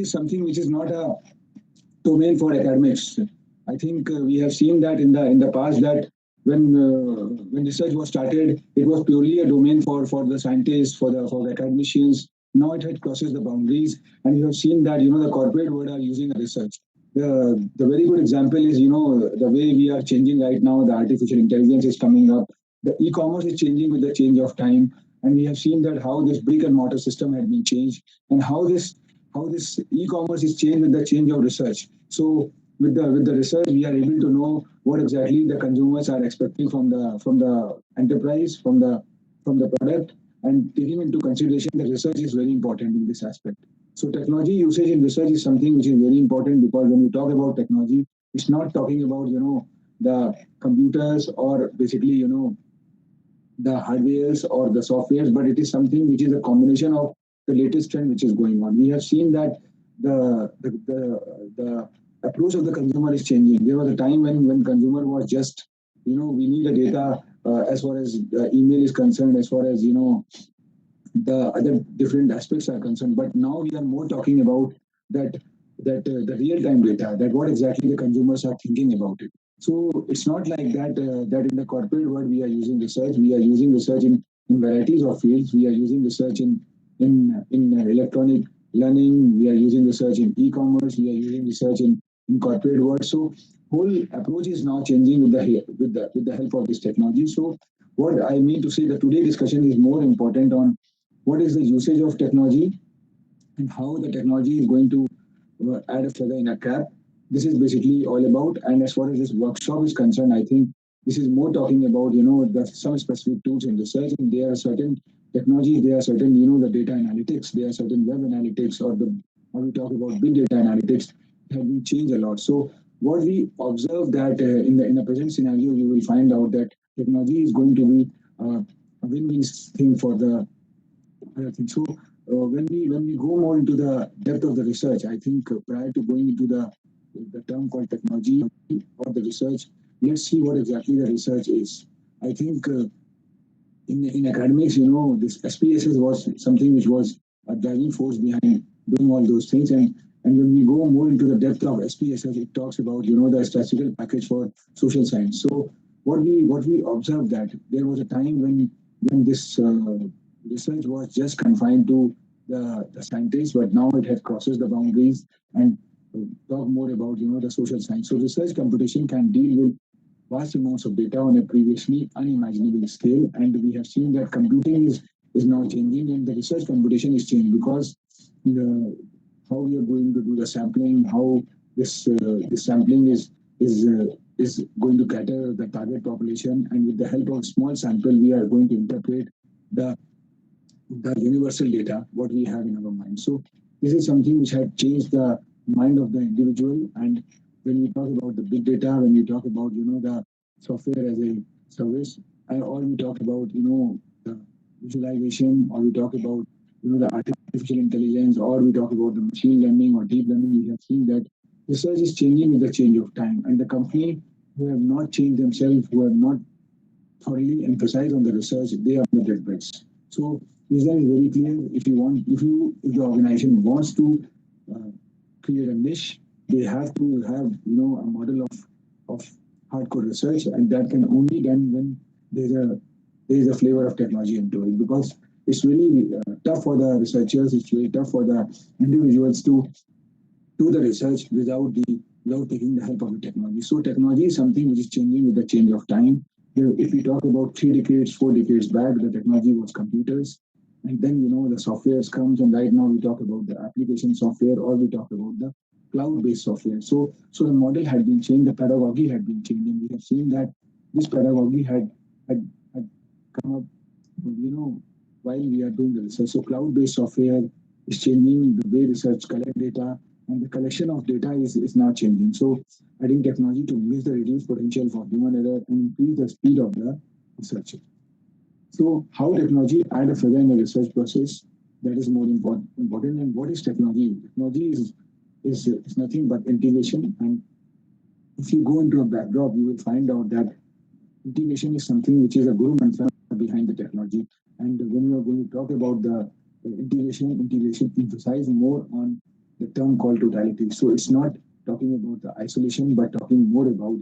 is something which is not a domain for academics. I think we have seen that in the past that when research was started, it was purely a domain for the scientists, for the academicians. Now it had crosses the boundaries, and you have seen that the corporate world are using research. The very good example is the way we are changing right now. The artificial intelligence is coming up. The e-commerce is changing with the change of time, and we have seen that how this brick and mortar system had been changed, and how this e-commerce is changed with the change of research. So with the research, we are able to know what exactly the consumers are expecting from the enterprise, from the product, and taking into consideration the research is very important in this aspect. So technology usage in research is something which is very important because when we talk about technology, it's not talking about the computers or basically the hardwares or the softwares, but it is something which is a combination of the latest trend which is going on. We have seen that the approach of the consumer is changing. There was a time when consumer was just we need the data as far as the email is concerned, as far as the other different aspects are concerned. But now we are more talking about that the real time data, that what exactly the consumers are thinking about it. So it's not like that that in the corporate world we are using research. We are using research in varieties of fields. We are using research in electronic learning. We are using research in e-commerce. We are using research in corporate world. So whole approach is now changing with the help of this technology. So what I mean to say that today discussion is more important on what is the usage of technology and how the technology is going to add a feather in a cap. This is basically all about. And as far as this workshop is concerned, I think this is more talking about some specific tools in research, and there are certain technologies, there are certain the data analytics, there are certain web analytics, or the when we talk about big data analytics, have been changed a lot. So what we observe that in the present scenario, you will find out that technology is going to be a win-win thing for the other thing. So when we go more into the depth of the research, I think prior to going into the term called technology or the research, let's see what exactly the research is. I think in academics, this SPSS was something which was a driving force behind doing all those things. And when we go more into the depth of SPSS, it talks about the statistical package for social science. So what we observed that there was a time when this research was just confined to the scientists, but now it has crosses the boundaries and talk more about the social science. So research computation can deal with vast amounts of data on a previously unimaginable scale, and we have seen that computing is now changing, and the research computation is changing because the how we are going to do the sampling, how this sampling is going to cater the target population, and with the help of small sample, we are going to interpret the the universal data, what we have in our mind. So this is something which had changed the mind of the individual. And when we talk about the big data, when we talk about the software as a service, or we talk about the visualization, or we talk about the artificial intelligence, or we talk about the machine learning or deep learning, we have seen that research is changing with the change of time, and the company who have not changed themselves, who have not thoroughly emphasized on the research, they are the dead bets. So reason is very clear. If the organization wants to uh, create a niche, they have to have a model of hardcore research, and that can only done when there's a there's a flavor of technology into it, because it's really tough for the researchers. It's really tough for the individuals to do the research without taking the help of the technology. So technology is something which is changing with the change of time. If we talk about 3 decades, 4 decades back, the technology was computers, and then the software comes, and right now we talk about the application software, or we talk about the cloud-based software. So the model had been changed, the pedagogy had been changed, and we have seen that this pedagogy had come up, while we are doing the research. So cloud-based software is changing the way research collect data, and the collection of data is now changing. So adding technology to miss the reduced potential for human error and increase the speed of the research. So how technology add a further in the research process, that is more important. And what is technology? Technology is nothing but integration. And if you go into a backdrop, you will find out that integration is something which is a guru mantra behind the technology. And when you are going to talk about the integration emphasize more on the term called totality. So it's not talking about the isolation, but talking more about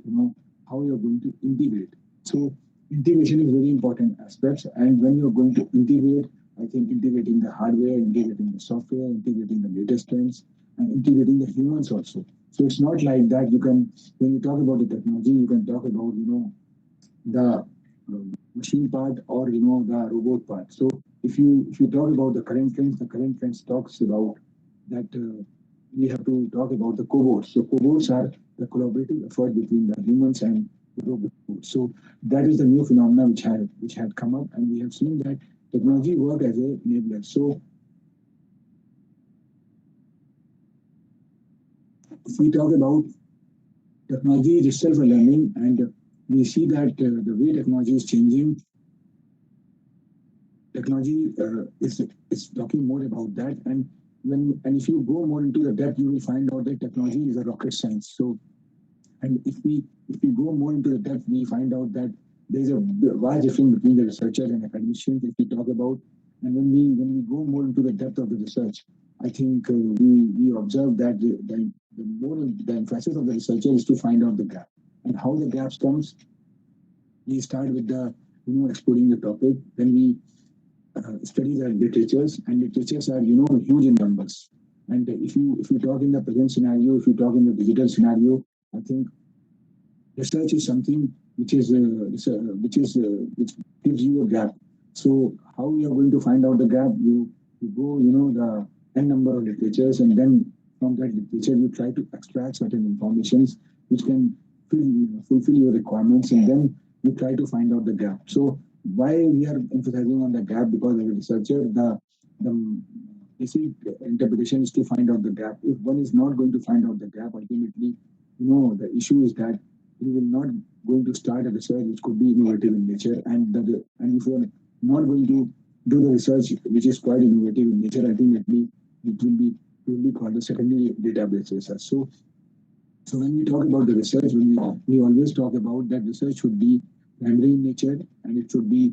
how you're going to integrate. So integration is very important aspects, and when you're going to integrate, I think integrating the hardware, integrating the software, integrating the latest trends, and integrating the humans also. So it's not like that. You can, when you talk about the technology, you can talk about the machine part, or the robot part. So if you talk about the current trends talks about that we have to talk about the cobots. So cobots are the collaborative effort between the humans and the robots. So that is the new phenomena which had come up, and we have seen that technology work as a enabler. So if we talk about technology is itself a learning, and we see that the way technology is changing, technology is talking more about that. And if you go more into the depth, you will find out that technology is a rocket science. So, and if we go more into the depth, we find out that there is a vast difference between the researchers and academicians. If we talk about, and when we go more into the depth of the research, I think we observe that the more the emphasis of the researcher is to find out the gap, and how the gaps comes. We start with the exploring the topic, then we studies are literatures, and literatures are huge in numbers. And if you talk in the present scenario, if you talk in the digital scenario, I think research is something which gives you a gap. So how you are going to find out the gap? You go the n number of literatures, and then from that literature you try to extract certain informations which can fulfill your requirements, and then you try to find out the gap. So why we are emphasizing on the gap? Because as a researcher, the basic interpretation is to find out the gap. If one is not going to find out the gap, ultimately, the issue is that we will not going to start a research which could be innovative in nature, and if we are not going to do the research which is quite innovative in nature, ultimately it will be called a secondary database research. So when we talk about the research, when we always talk about that research should be primary in nature, and it should be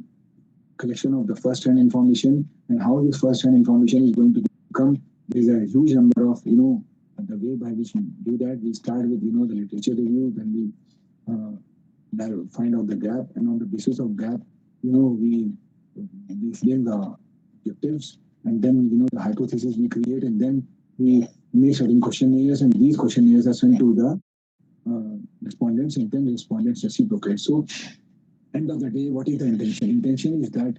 collection of the first-hand information, and how this first-hand information is going to come. There's a huge number of the way by which we do that. We start with the literature review, then we find out the gap, and on the basis of gap, we frame the objectives, and then the hypothesis we create, and then we make certain questionnaires, and these questionnaires are sent to the respondents, and then the respondents reciprocate. So end of the day, what is the intention? Intention is that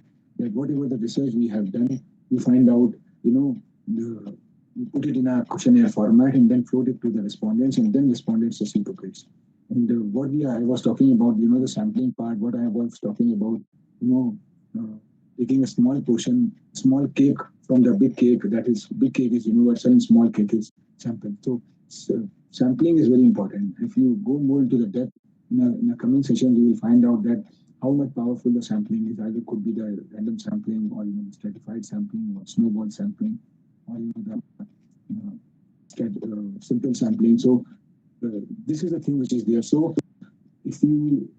whatever the research we have done, we find out, we put it in a questionnaire format, and then float it to the respondents, and then respondents reciprocates. And I was talking about, the sampling part, what I was talking about, you know, taking a small portion, small cake from the big cake, that is, big cake is universal and small cake is sample. So sampling is very important. If you go more into the depth, in a coming session, you will find out that how much powerful the sampling is. Either could be the random sampling, or stratified sampling, or snowball sampling, or simple sampling. So this is the thing which is there. So if you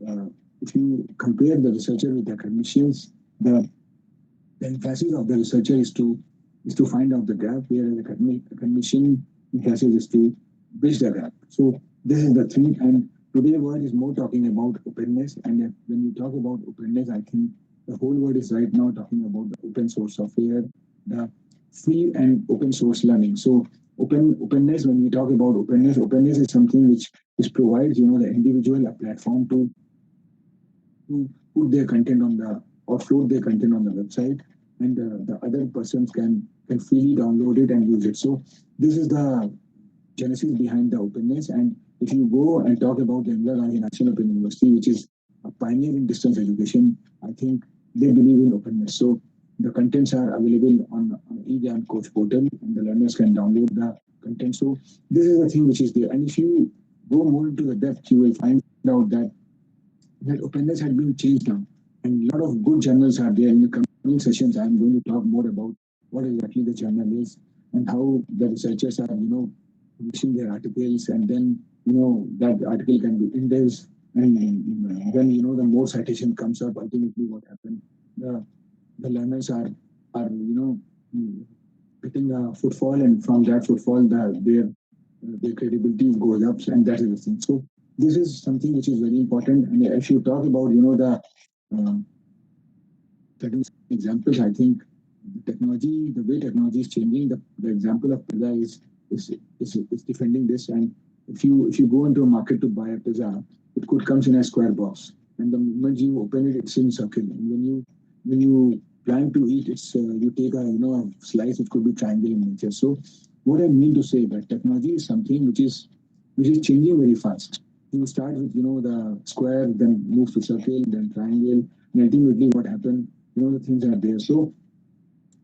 if you compare the researcher with the academicians, the emphasis of the researcher is to find out the gap, whereas the academician emphasis is to bridge the gap. So this is the thing, and today world is more talking about openness. And when we talk about openness, I think the whole world is right now talking about the open source software, the free and open source learning. So openness, when we talk about openness is something which provides the individual a platform to put their content on the or float their content on the website, and the other persons can freely download it and use it. So this is the genesis behind the openness. And if you go and talk about the Indira Gandhi National Open University, which is a pioneer in distance education, I think they believe in openness. So the contents are available on eGyan Coach portal, and the learners can download the content. So this is the thing which is there. And if you go more into the depth, you will find out that openness had been changed now. And a lot of good journals are there. In the coming sessions, I'm going to talk more about what exactly the journal is, and how the researchers are, publishing their articles, and then, that article can be indexed. And then, the more citation comes up, ultimately what happened, the learners are getting a footfall, and from that footfall, their credibility goes up, and that is the thing. So this is something which is very important. And if you talk about, uh, certain examples, I think the way technology is changing, the example of pizza is defending this. And if you go into a market to buy a pizza, it could comes in a square box, and the moment you open it, it's in circle. And when you plan to eat, it's you take a slice, it could be triangle in nature. So what I mean to say that technology is something which is changing very fast. You start with the square, then move to circle, then triangle, and ultimately what happened, the things are there. So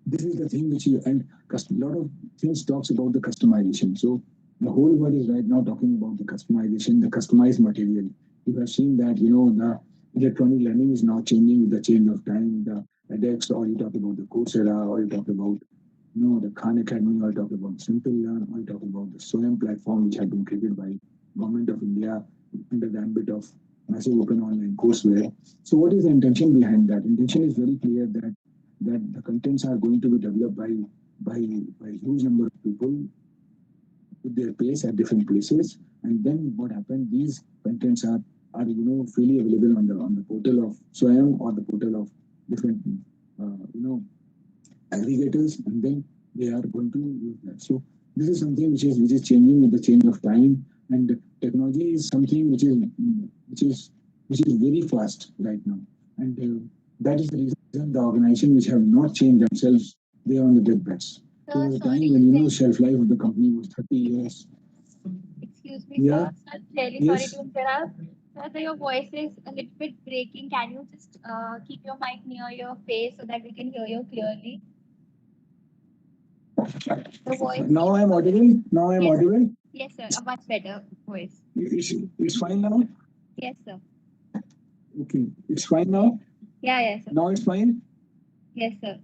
this is the thing which you and a lot of things talks about the customization. So the whole world is right now talking about the customization, the customized material. You have seen that the electronic learning is now changing with the change of time. The edX, or you talk about the Coursera, or you talk about the Khan Academy, or talk about Simple Learn, or talk about the SWAYAM platform, which had been created by Government of India under the ambit of massive open online courseware. So what is the intention behind that? Intention is very clear that the contents are going to be developed by by a huge number of people with their pace at different places. And then what happened? These contents are freely available on the portal of SWAYAM or the portal of different aggregators, and then they are going to use that. So this is something which is changing with the change of time, and technology is something which is which is very fast right now, and that is the reason the organization which have not changed themselves, they are on the deathbeds. There was a time when shelf life of the company was 30 years. Excuse me, Yeah. sir. I'm really sorry Yes. to interrupt. Sir, your voice is a little bit breaking. Can you just keep your mic near your face so that we can hear you clearly? The voice Now is. I'm audible. Now I'm Yes, audible. yes, sir. A much better voice. It's fine now. Yes, sir. Okay, it's fine now. Yeah, yes, sir. Now it's fine. Yes, sir.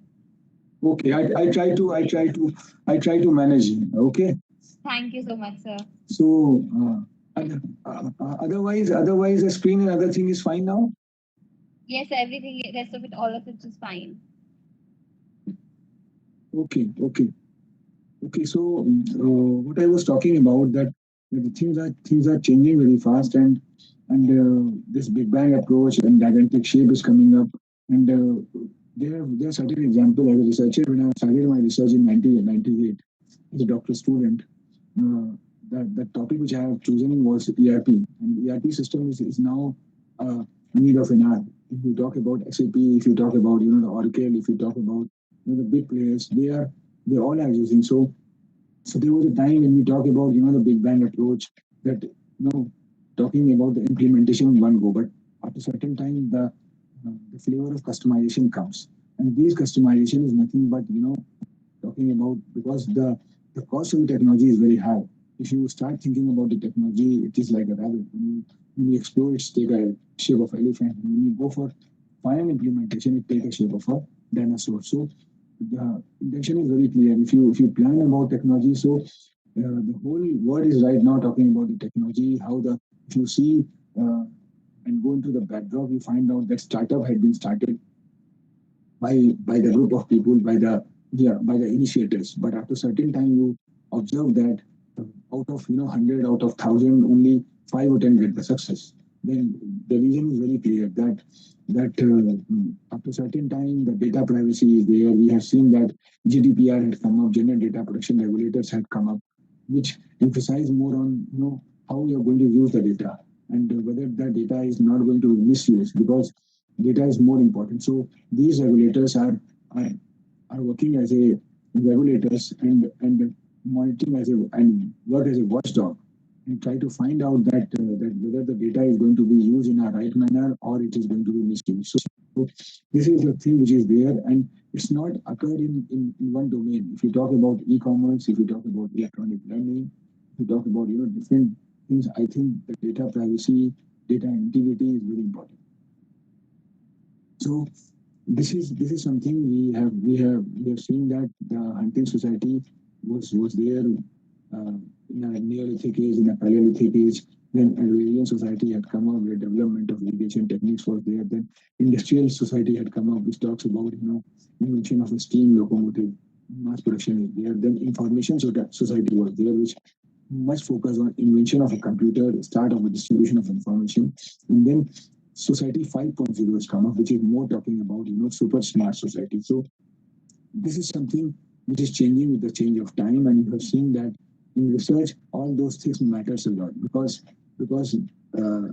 Okay, I try to manage. Okay, Thank you so much, sir. so otherwise the screen and other thing is fine now. Yes, everything, rest of it, all of it is fine. Okay. So what I was talking about, that the things are changing very fast, and this Big Bang approach and gigantic shape is coming up, and there are certain examples. As a researcher, when I started my research in 1998 as a doctoral student, uh, the topic which I have chosen was ERP, and ERP system is now uh, need of an hour. If you talk about SAP, if you talk about the Oracle, if you talk about the big players, they all are using. So there was a time when we talk about the Big Bang approach, that talking about the implementation in one go, but after a certain time the flavor of customization comes, and this customization is nothing but talking about, because the cost of the technology is very high. If you start thinking about the technology, it is like a rabbit. When you explore, it take a shape of elephant. When you go for final implementation, it take a shape of a dinosaur. So the intention is very clear. If you plan about technology, so the whole world is right now talking about the technology. How the if you see and go into the backdrop, you find out that startup had been started by the group of people, by the initiators. But after a certain time, you observe that out of 100, out of 1,000, only 5 or 10 get the success. Then the reason is very clear, that after a certain time, the data privacy is there. We have seen that GDPR had come up, general data protection regulators had come up, which emphasize more on how you are going to use the data, and whether that data is not going to be misused, because data is more important. So these regulators are, are working as a regulators, and monitoring as a and work as a watchdog, and try to find out that whether the data is going to be used in a right manner or it is going to be misused. So this is the thing which is there, and it's not occurred in one domain. If you talk about e-commerce, if you talk about electronic learning, if you talk about different things, I think the data privacy, data integrity is very important. So this is something we have seen, that the hunting society was there in a Neolithic age, in a Paleolithic age. Then agrarian society had come up, where development of irrigation techniques was there. Then industrial society had come up, which talks about invention of a steam locomotive. mass production is there. Then information society was there, which much focus on invention of a computer, start of a distribution of information, and then society 5.0 has come up, which is more talking about super smart society. So this is something which is changing with the change of time, and you have seen that in research all those things matters a lot, because uh,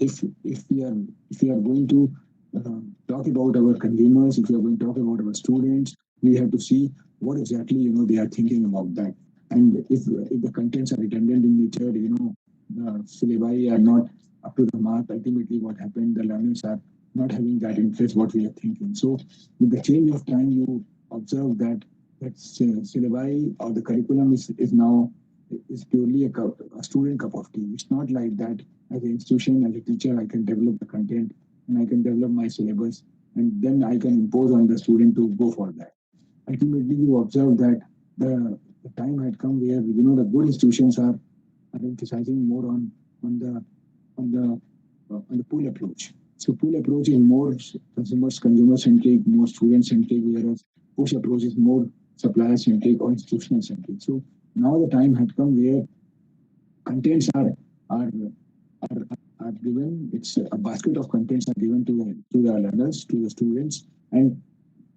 if we are going to talk about our consumers, if we are going to talk about our students, we have to see what exactly they are thinking about that. And if the contents are redundant in nature, the syllabi are not up to the mark, ultimately what happened, the learners are not having that interest what we are thinking. So with the change of time, you observe that syllabi or the curriculum is now is purely a student cup of tea. It's not like that as an institution, as a teacher, I can develop the content and I can develop my syllabus, and then I can impose on the student to go for that. Ultimately, you observe that the time had come where the good institutions are emphasizing more on the pull approach. So pull approach is more consumer centric, more student centric, whereas push approach is more supplier centric or institutional centric. So now the time had come where contents are are, are given. It's a basket of contents are given to the learners, to the students, and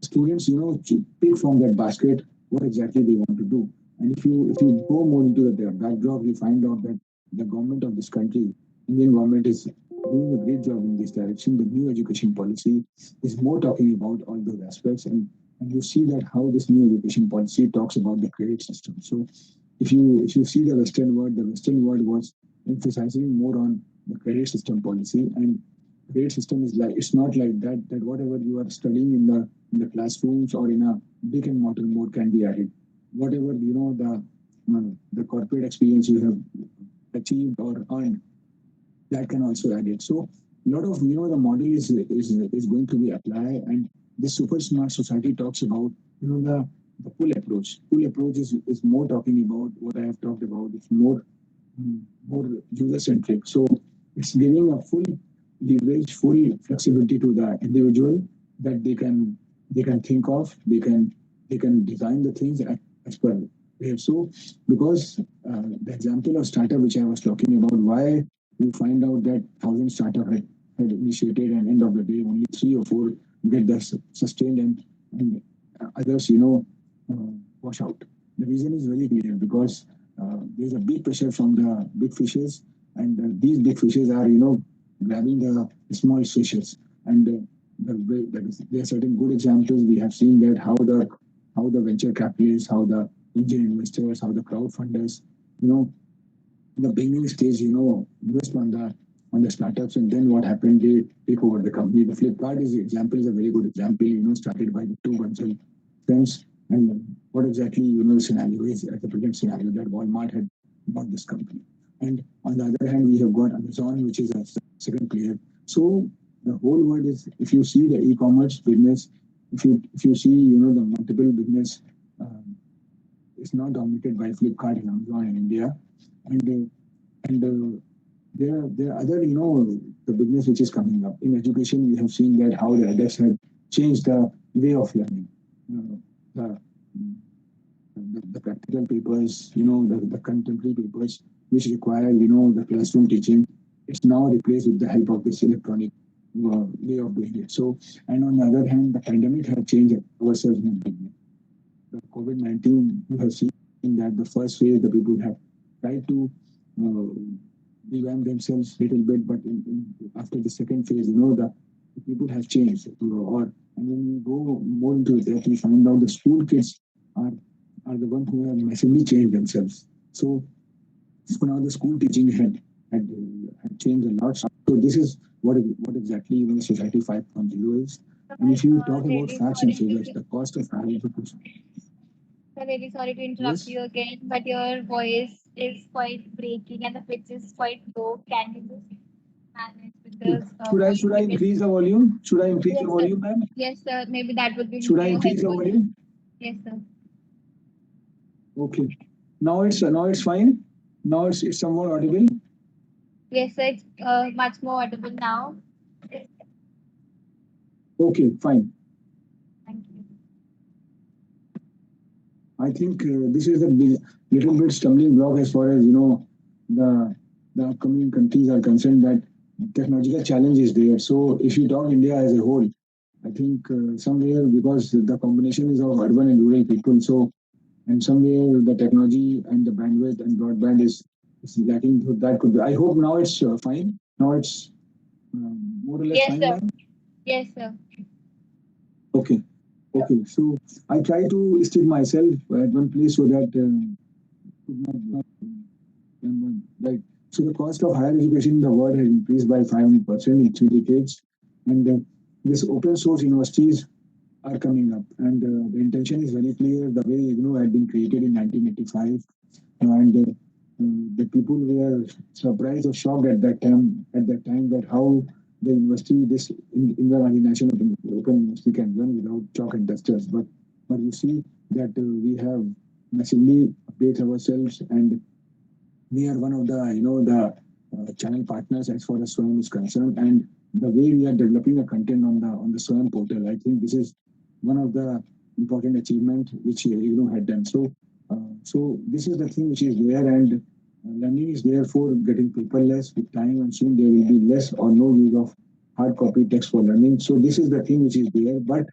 students to pick from that basket what exactly they want to do. And if you go more into the backdrop, you find out that the government of this country, Indian government, is doing a great job in this direction. The new education policy is more talking about all those aspects, and you see that how this new education policy talks about the credit system. So if you see the Western world was emphasizing more on the credit system policy, and credit system is like, it's not like that whatever you are studying in the classrooms or in a brick and mortar mode can be added. Whatever the corporate experience you have achieved or earned, that can also add it. So a lot of the model is going to be applied, and this super smart society talks about the pull approach. Pull approach is more talking about what I have talked about. It's more user centric. So it's giving a full leverage, full flexibility to the individual that they can think of, they can design the things as per there. So because the example of startup which I was talking about, why we find out that 1,000 startup had initiated, and end of the day only three or four get the sustained, and others wash out. The reason is very clear, because there's a big pressure from the big fishes, and these big fishes are grabbing the small fishes. And there are certain good examples. We have seen that how the venture capitalists, how the angel investors, how the crowdfunders, you know, in the beginning stage, invest on the startups, and then what happened? They take over the company. The Flipkart is a very good example. Started by the two Bansal friends, and what exactly the scenario is at the present scenario that Walmart had bought this company. And on the other hand, we have got Amazon, which is a second player. So the whole world is, if you see the e-commerce business, if you see the multiple business, is not dominated by Flipkart and Amazon in India, and there are other the business which is coming up in education. We have seen that how the adults have changed the way of learning. Uh, the, the practical papers, the contemporary papers which require the classroom teaching, it's now replaced with the help of this electronic way of doing it. So, and on the other hand, the pandemic has changed ourselves in a big way. The COVID-19, you have seen that the first phase, the people have tried to uh, revamp themselves a little bit, but after the second phase, the people have changed. Or and when we go more into that, we find out the school kids are are the ones who have massively changed themselves. So now the school teaching had changed a lot. So this is what exactly Society 5.0 is. So, And if you talk about really facts and sorry figures, to the cost of higher education. really sorry to interrupt Yes. you again, but your voice is quite breaking and the pitch is quite low. Can you just manage because Should I voice is. increase the volume? Should I increase the Yes, sir. volume, ma'am? Yes, sir. Maybe that would be Should I more increase the helpful. volume? Yes, sir. Okay. Now it's fine. Now it's somewhat audible. Yes, sir. It's much more audible now. Okay, fine. Thank you. I think this is the little bit stumbling block as far as the the upcoming countries are concerned. That technological challenge is there. So if you talk India as a whole, I think somewhere because the combination is of urban and rural people. So and somewhere the technology and the bandwidth and broadband is lacking. So that could be. I hope now it's fine. Now it's more or less Yes, fine, sir. ma'am. Yes, sir. Okay. Okay. So I try to stick myself at one place so that could not right. So the cost of higher education in the world has increased by 500% in 3 decades, and this open source universities are coming up, and the intention is very clear. The way IGNOU had been created in 1985, and the people were surprised or shocked at that time. At that time, that how the university, this Indira Gandhi National Open University, can run without chalk and dusters. But you see that we have massively updated ourselves, and we are one of the channel partners as far as Swayam is concerned, and the way we are developing the content on the Swayam portal. I think this is one of the important achievement which had done. So this is the thing which is there, and learning is therefore getting paperless with time, and soon there will be less or no use of hard copy text for learning. So this is the thing which is there, but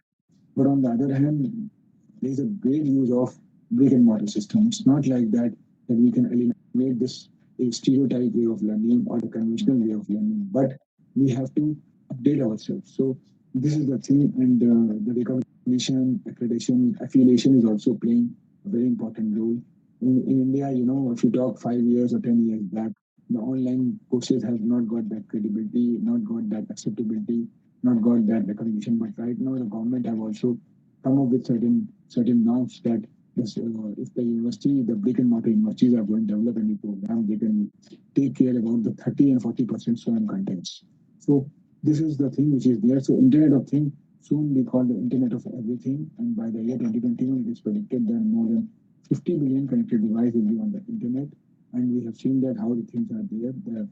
on the other hand, there is a great use of brick and mortar system. It's not like that we can eliminate this a stereotype way of learning or the conventional way of learning, but we have to update ourselves. So this is the thing, and the recognition, accreditation, affiliation is also playing a very important role. In India, if you talk 5 years or 10 years back, the online courses have not got that credibility, not got that acceptability, not got that recognition. But right now, the government have also come up with certain norms that if the university, the brick and mortar universities are going to develop any program, they can take care about the 30 and 40% SWAYAM contents. So this is the thing which is there. So Internet of Things soon be called the Internet of Everything, and by the year 2021, it is predicted that more than 50 million connected devices will be on the internet, and we have seen that how the things are there. The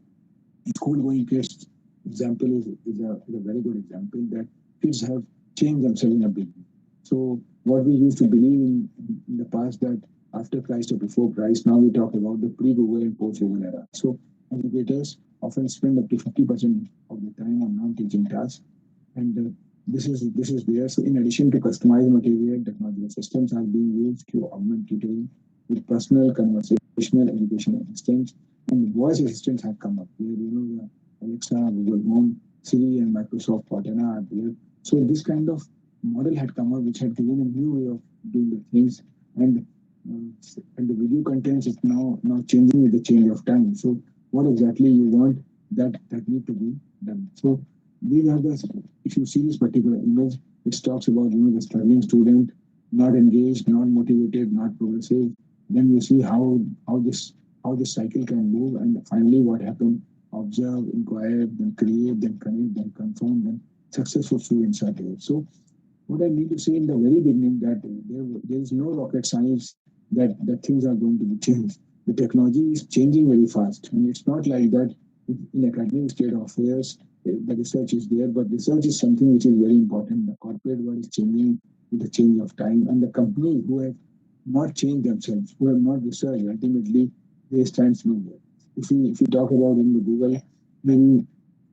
school going kids example is a very good example that kids have changed themselves in a big way. So what we used to believe in the past that after Christ or before Christ, now we talk about the pre-Google and post-Google era. So educators often spend up to 50% of the time on non-teaching tasks, and this is there. So in addition to customized material, technological systems are being used to augment tutoring with personal conversational education assistants, and voice assistants have come up where the Alexa, Google Home, Siri, and Microsoft Cortana are there. So this kind of model had come up, which had given a new way of doing the things, and and the video content is now changing with the change of time. So what exactly you want that need to be done. So these are the if you see this particular image, it talks about the struggling student, not engaged, not motivated, not progressive. Then you see how this cycle can move, and finally what happened: observe, inquire, then create, then connect, then confirm, then successful students are there. So what I need to say in the very beginning that there is no rocket science that things are going to be changed. The technology is changing very fast, and it's not like that in academic state of affairs. The research is there, but research is something which is very important. The corporate world is changing with the change of time, and the companies who have not changed themselves, who have not researched, ultimately they stand nowhere. If you talk about in the Google, maybe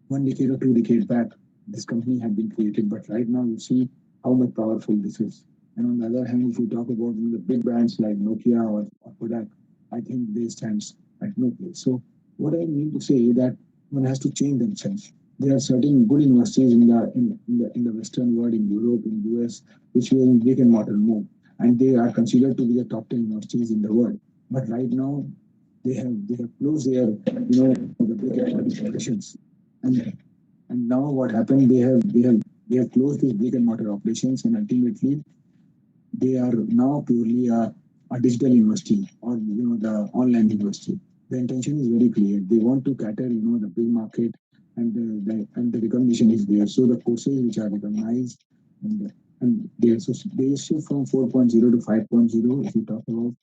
1 decade or 2 decades back, this company had been created, but right now you see how much powerful this is. And on the other hand, if you talk about the big brands like Nokia or Kodak, I think they stand at no place. So what I mean to say is that one has to change themselves. There are certain good universities in the Western world, in Europe, in US, which will brick and mortar move, and they are considered to be the top 10 universities in the world. But right now, they have closed their the brick and mortar operations, and now what happened? They have closed these brick and mortar operations, and ultimately they are now purely a digital university or the online university. The intention is very clear. They want to cater the big market, and the recognition is there. So the courses which are recognized, and they shift from 4.0 to 5.0. If you talk about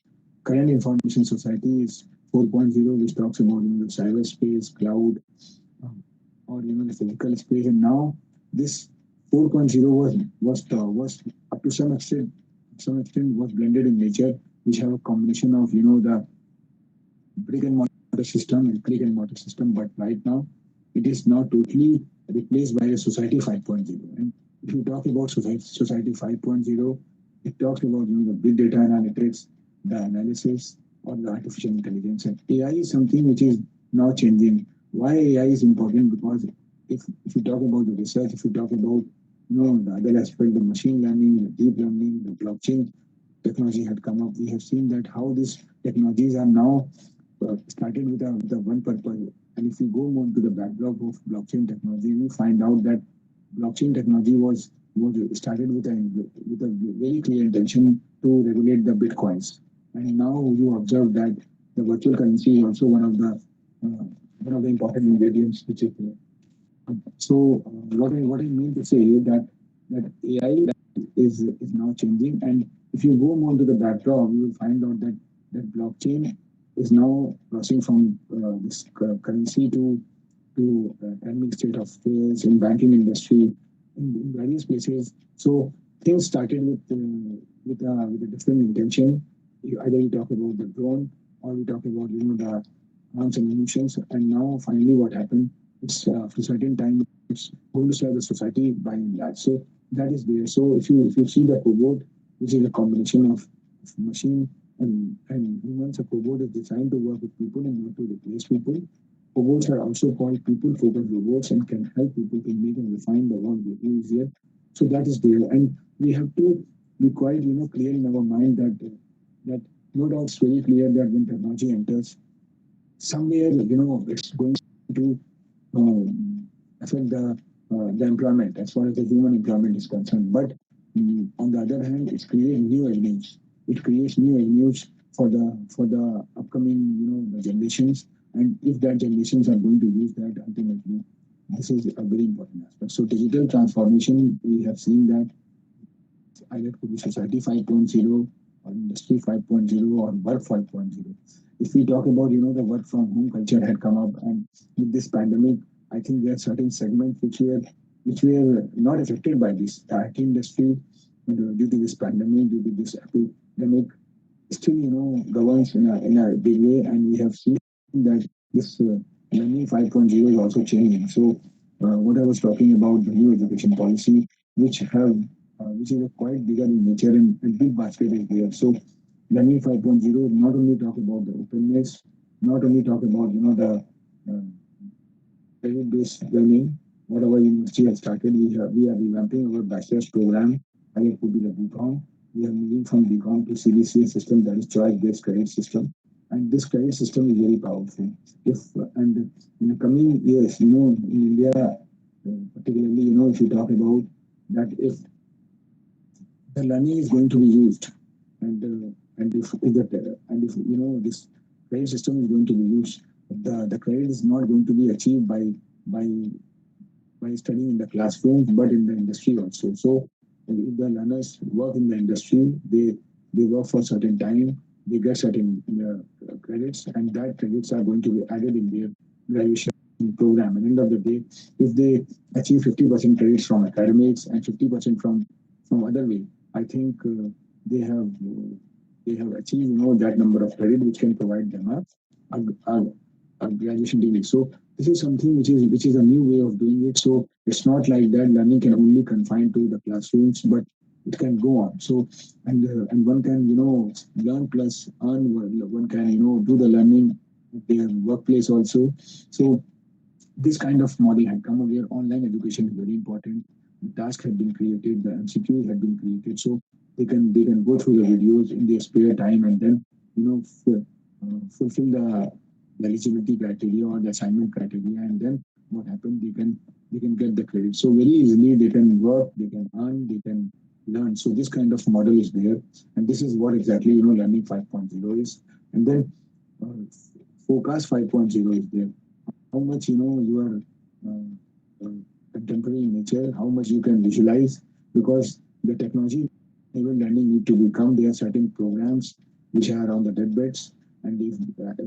current information society is 4.0, which talks about cyberspace, cloud, or the physical space. And now this 4.0 was up to some extent was blended in nature. which have a combination of the brick and mortar system and click and mortar system. But right now, it is now totally replaced by a society 5.0. And if you talk about society 5.0, it talks about the big data analytics, the analysis, or the artificial intelligence. And AI is something which is now changing. Why AI is important? Because if you talk about the research, if you talk about the other aspect, the machine learning, the deep learning, the blockchain technology had come up, we have seen that how these technologies are now started with a one purpose. And if you go more to the backdrop of blockchain technology, you find out that blockchain technology was started with a very clear intention to regulate the bitcoins. And now you observe that the virtual currency is also one of the important ingredients which is there. So what I mean to say is that AI is now changing, and if you go more to the backdrop, you will find out that blockchain is now crossing from this currency to administrative affairs in banking industry in various places. So things started with a different intention. Either you talk about the drone or we talk about the arms and munitions, and now finally what happened? It's for a certain time it's going to serve the society by and large. So that is there. So if you see the cobot, which is a combination of machine and humans, a cobot is designed to work with people and not to replace people. Robots are also called people-focused robots and can help people to make and refine the work little easier. So that is there, and we have to be quite clear in our mind that no doubt it's very clear that when technology enters somewhere, it's going to affect the employment as far as the human employment is concerned. But on the other hand, it creates new avenues. It creates new avenues for the upcoming the generations. And if that generations are going to use that ultimately, this is a very important aspect. So digital transformation, we have seen that either it could be society 5.0 or industry 5.0 or work 5.0. If we talk about the work from home culture had come up, and with this pandemic, I think there are certain segments which were not affected by this. The IT industry, due to this pandemic, due to this epidemic, still governs in a big way, and we have seen that this learning 5.0 is also changing. So what I was talking about, the new education policy, which is a quite bigger in nature, and big basket is there. So learning 5.0 not only talk about the openness, not only talk about uh, credit-based learning. Whatever university has started, we are revamping our bachelor's program, and it could be the BCom. We are moving from BCom to CBCS system, that is choice-based credit system, and this credit system is very powerful. If and in the coming years, in India, particularly, if you talk about that, if the learning is going to be used, and if this credit system is going to be used, the credit is not going to be achieved by by studying in the classroom, but in the industry also. So if the learners work in the industry, they work for a certain time, they get certain credits, and that credits are going to be added in their graduation program. At the end of the day, if they achieve 50% credits from academics and 50% from other way, I think they have they have achieved that number of credit which can provide them a graduation degree. So this is something which is a new way of doing it. So it's not like that learning can only confine to the classrooms, but it can go on. So and one can learn plus earn. One can do the learning at their workplace also. So this kind of model had come where online education is very important. The task had been created, the MCQs had been created, so they can go through the videos in their spare time, and then fulfill the eligibility criteria or the assignment criteria, and then what happens? They can get the credit. So very easily they can work, they can earn, they can learn. So this kind of model is there, and this is what exactly learning 5.0 is. And then uh, forecast 5.0 is there. How much you are uh, uh, contemporary in nature, how much you can visualize, because the technology even learning need to become. There are certain programs which are on the deadbeds, and if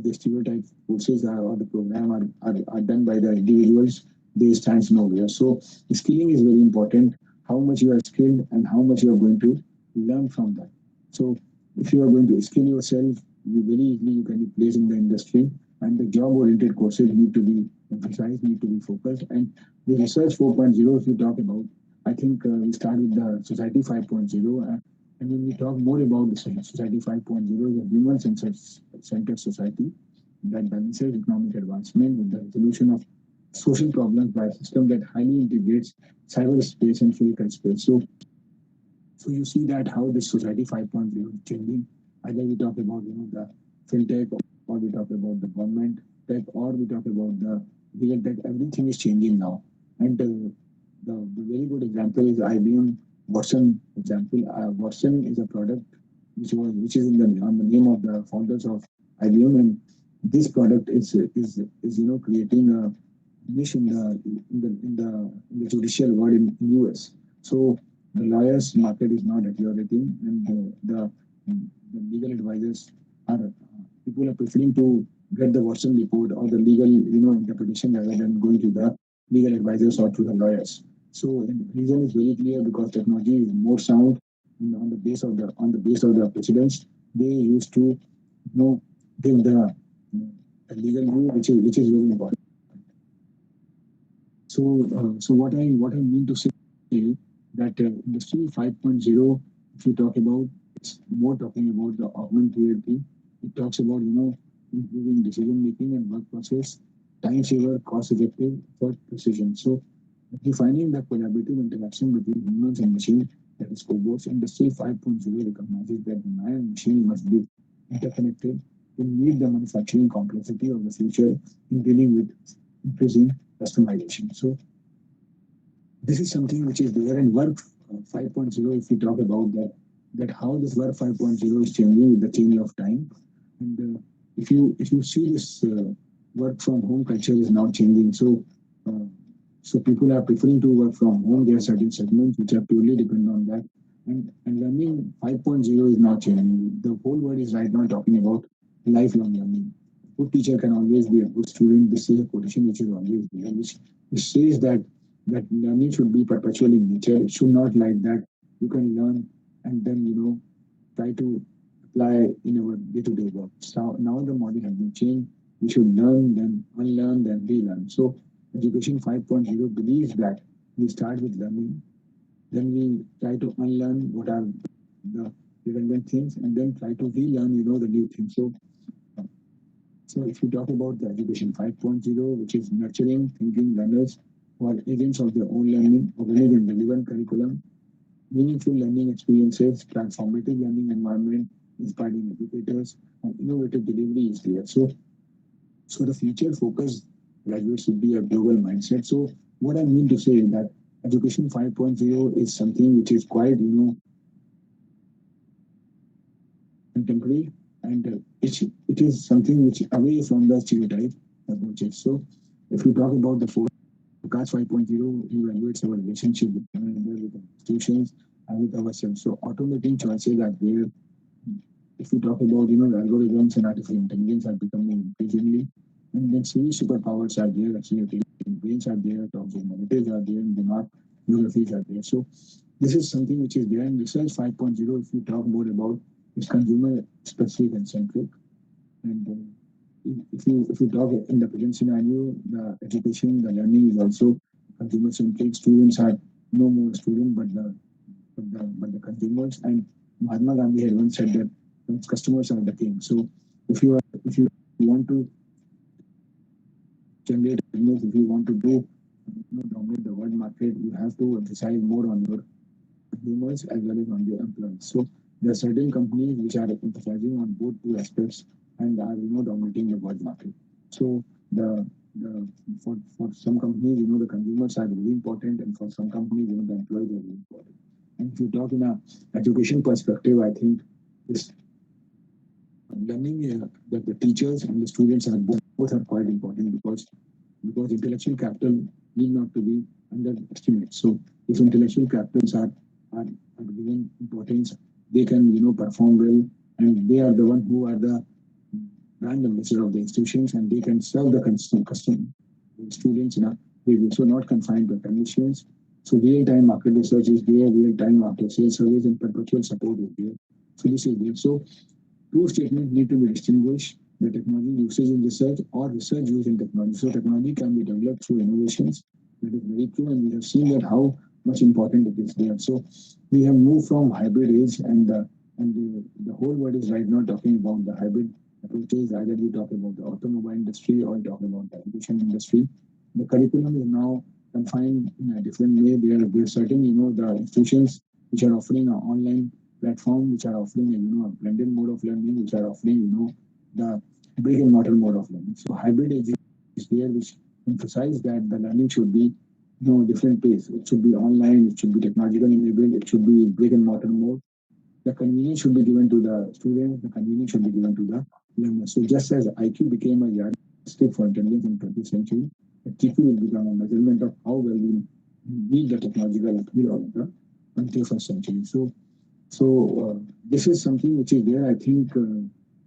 the stereotype courses or the program are done by the individuals, they stands nowhere. So skilling is very important. How much you are skilled and how much you are going to learn from that. So if you are going to skill yourself, you very easily you can be placed in the industry. And the job-oriented courses need to be emphasized, need to be focused. And the research 4.0, if you talk about, I think we start with the society 5.0. And when we talk more about the society 5.0, the human-centered society that balances economic advancement with the resolution of social problems by a system that highly integrates cyberspace and physical space. So you see that how this society 5.0 is changing. Either we talk about the fintech, or we talk about the government tech, or we talk about the real tech. Everything is changing now. And the very good example is IBM Watson example. Watson is a product which is in the on the name of the founders of IBM, and this product is creating a niche in the judicial world in US. So the lawyers market is not accelerating, and the legal advisors are people are preferring to get the Watson report or the legal interpretation rather than going to the legal advisors or to the lawyers. So the reason is very clear because technology is more sound on the base of the precedents. They used to give the legal view, which is very important. So what I mean to say that Industry 5.0, if you talk about, it's more talking about the augmented reality. It talks about improving decision making and work process, time saver, cost effective for precision. So defining the collaborative interaction between humans and machine, that is cobots. Industry 5.0 recognizes that the man and machine must be interconnected to meet the manufacturing complexity of the future in dealing with increasing customization. So this is something which is there in work 5.0. If we talk about that how this work 5.0 is changing with the change of time. And if you see this work from home culture is now changing. Uh, so people are preferring to work from home. There are certain segments which are purely dependent on that. And learning 5.0 is now changing. The whole world is right now talking about lifelong learning. A good teacher can always be a good student. This is a quotation which is always there, which says that learning should be perpetual in nature. It should not like that you can learn and then try to apply in our day-to-day work. So now the model has been changed. We should learn, then unlearn, then relearn. So Education 5.0 believes that we start with learning, then we try to unlearn what are the redundant things, and then try to relearn, the new things. So if you talk about the Education 5.0, which is nurturing thinking learners who are agents of their own learning, organizing and relevant curriculum, meaningful learning experiences, transformative learning environment, inspiring educators, and innovative delivery is there. So the future focus graduates should be a global mindset. So what I mean to say is that Education 5.0 is something which is quite, contemporary, and it is something which away from the stereotype approaches. So if you talk about the Forecast 5.0, evaluates our relationship with one another, with institutions, and with ourselves. So automating choices are there. If we talk about the algorithms and artificial intelligence are becoming increasingly, and then three superpowers are there. Actually, brains are there, talks of narratives are there, and the geographies are there. So this is something which is there. And Research 5.0, if you talk more about, is consumer specific and centric. And if you talk in the present scenario, the education, the learning is also consumer centric. Students are no more student, but the consumers. And Mahatma Gandhi had once said that customers are the king. So if you want to generate business, if you want to do dominate the world market, you have to emphasize more on your consumers as well as on their employees. So there are certain companies which are emphasizing on both two aspects and are dominating the world market. So the for some companies, the consumers are really important, and for some companies, the employees are really important. And if you talk in a education perspective, I think this learning that the teachers and the students are both are quite important because intellectual capital need not to be underestimated. So if intellectual capitals are given importance, they can perform well, and they are the one who are the brand ambassador of the institutions, and they can serve the custom students in a way, so not confined to conditions. So real-time market research is there, real-time after sales service and perpetual support is there. Phyllis is there. So two statements need to be distinguished: the technology usage in research or research used in technology. So technology can be developed through innovations. That is very true, and we have seen that how much important it is there. So we have moved from hybrid age, and the whole world is right now talking about the hybrid approaches. Either we talk about the automobile industry or we talk about the education industry. The curriculum is now confined in a different way. There are certain, the institutions which are offering an online platform, which are offering a blended mode of learning, which are offering the brick and mortar mode of learning. So hybrid is there, which emphasize that the learning should be different pace. It should be online, it should be technologically enabled, it should be brick and mortar mode. The convenience should be given to the student, the convenience should be given to the learner. So just as IQ became a yardstick for intelligence in 20th century, the TQ will become a measurement of how well we meet the technological appeal of the 21st century. So this is something which is there. I think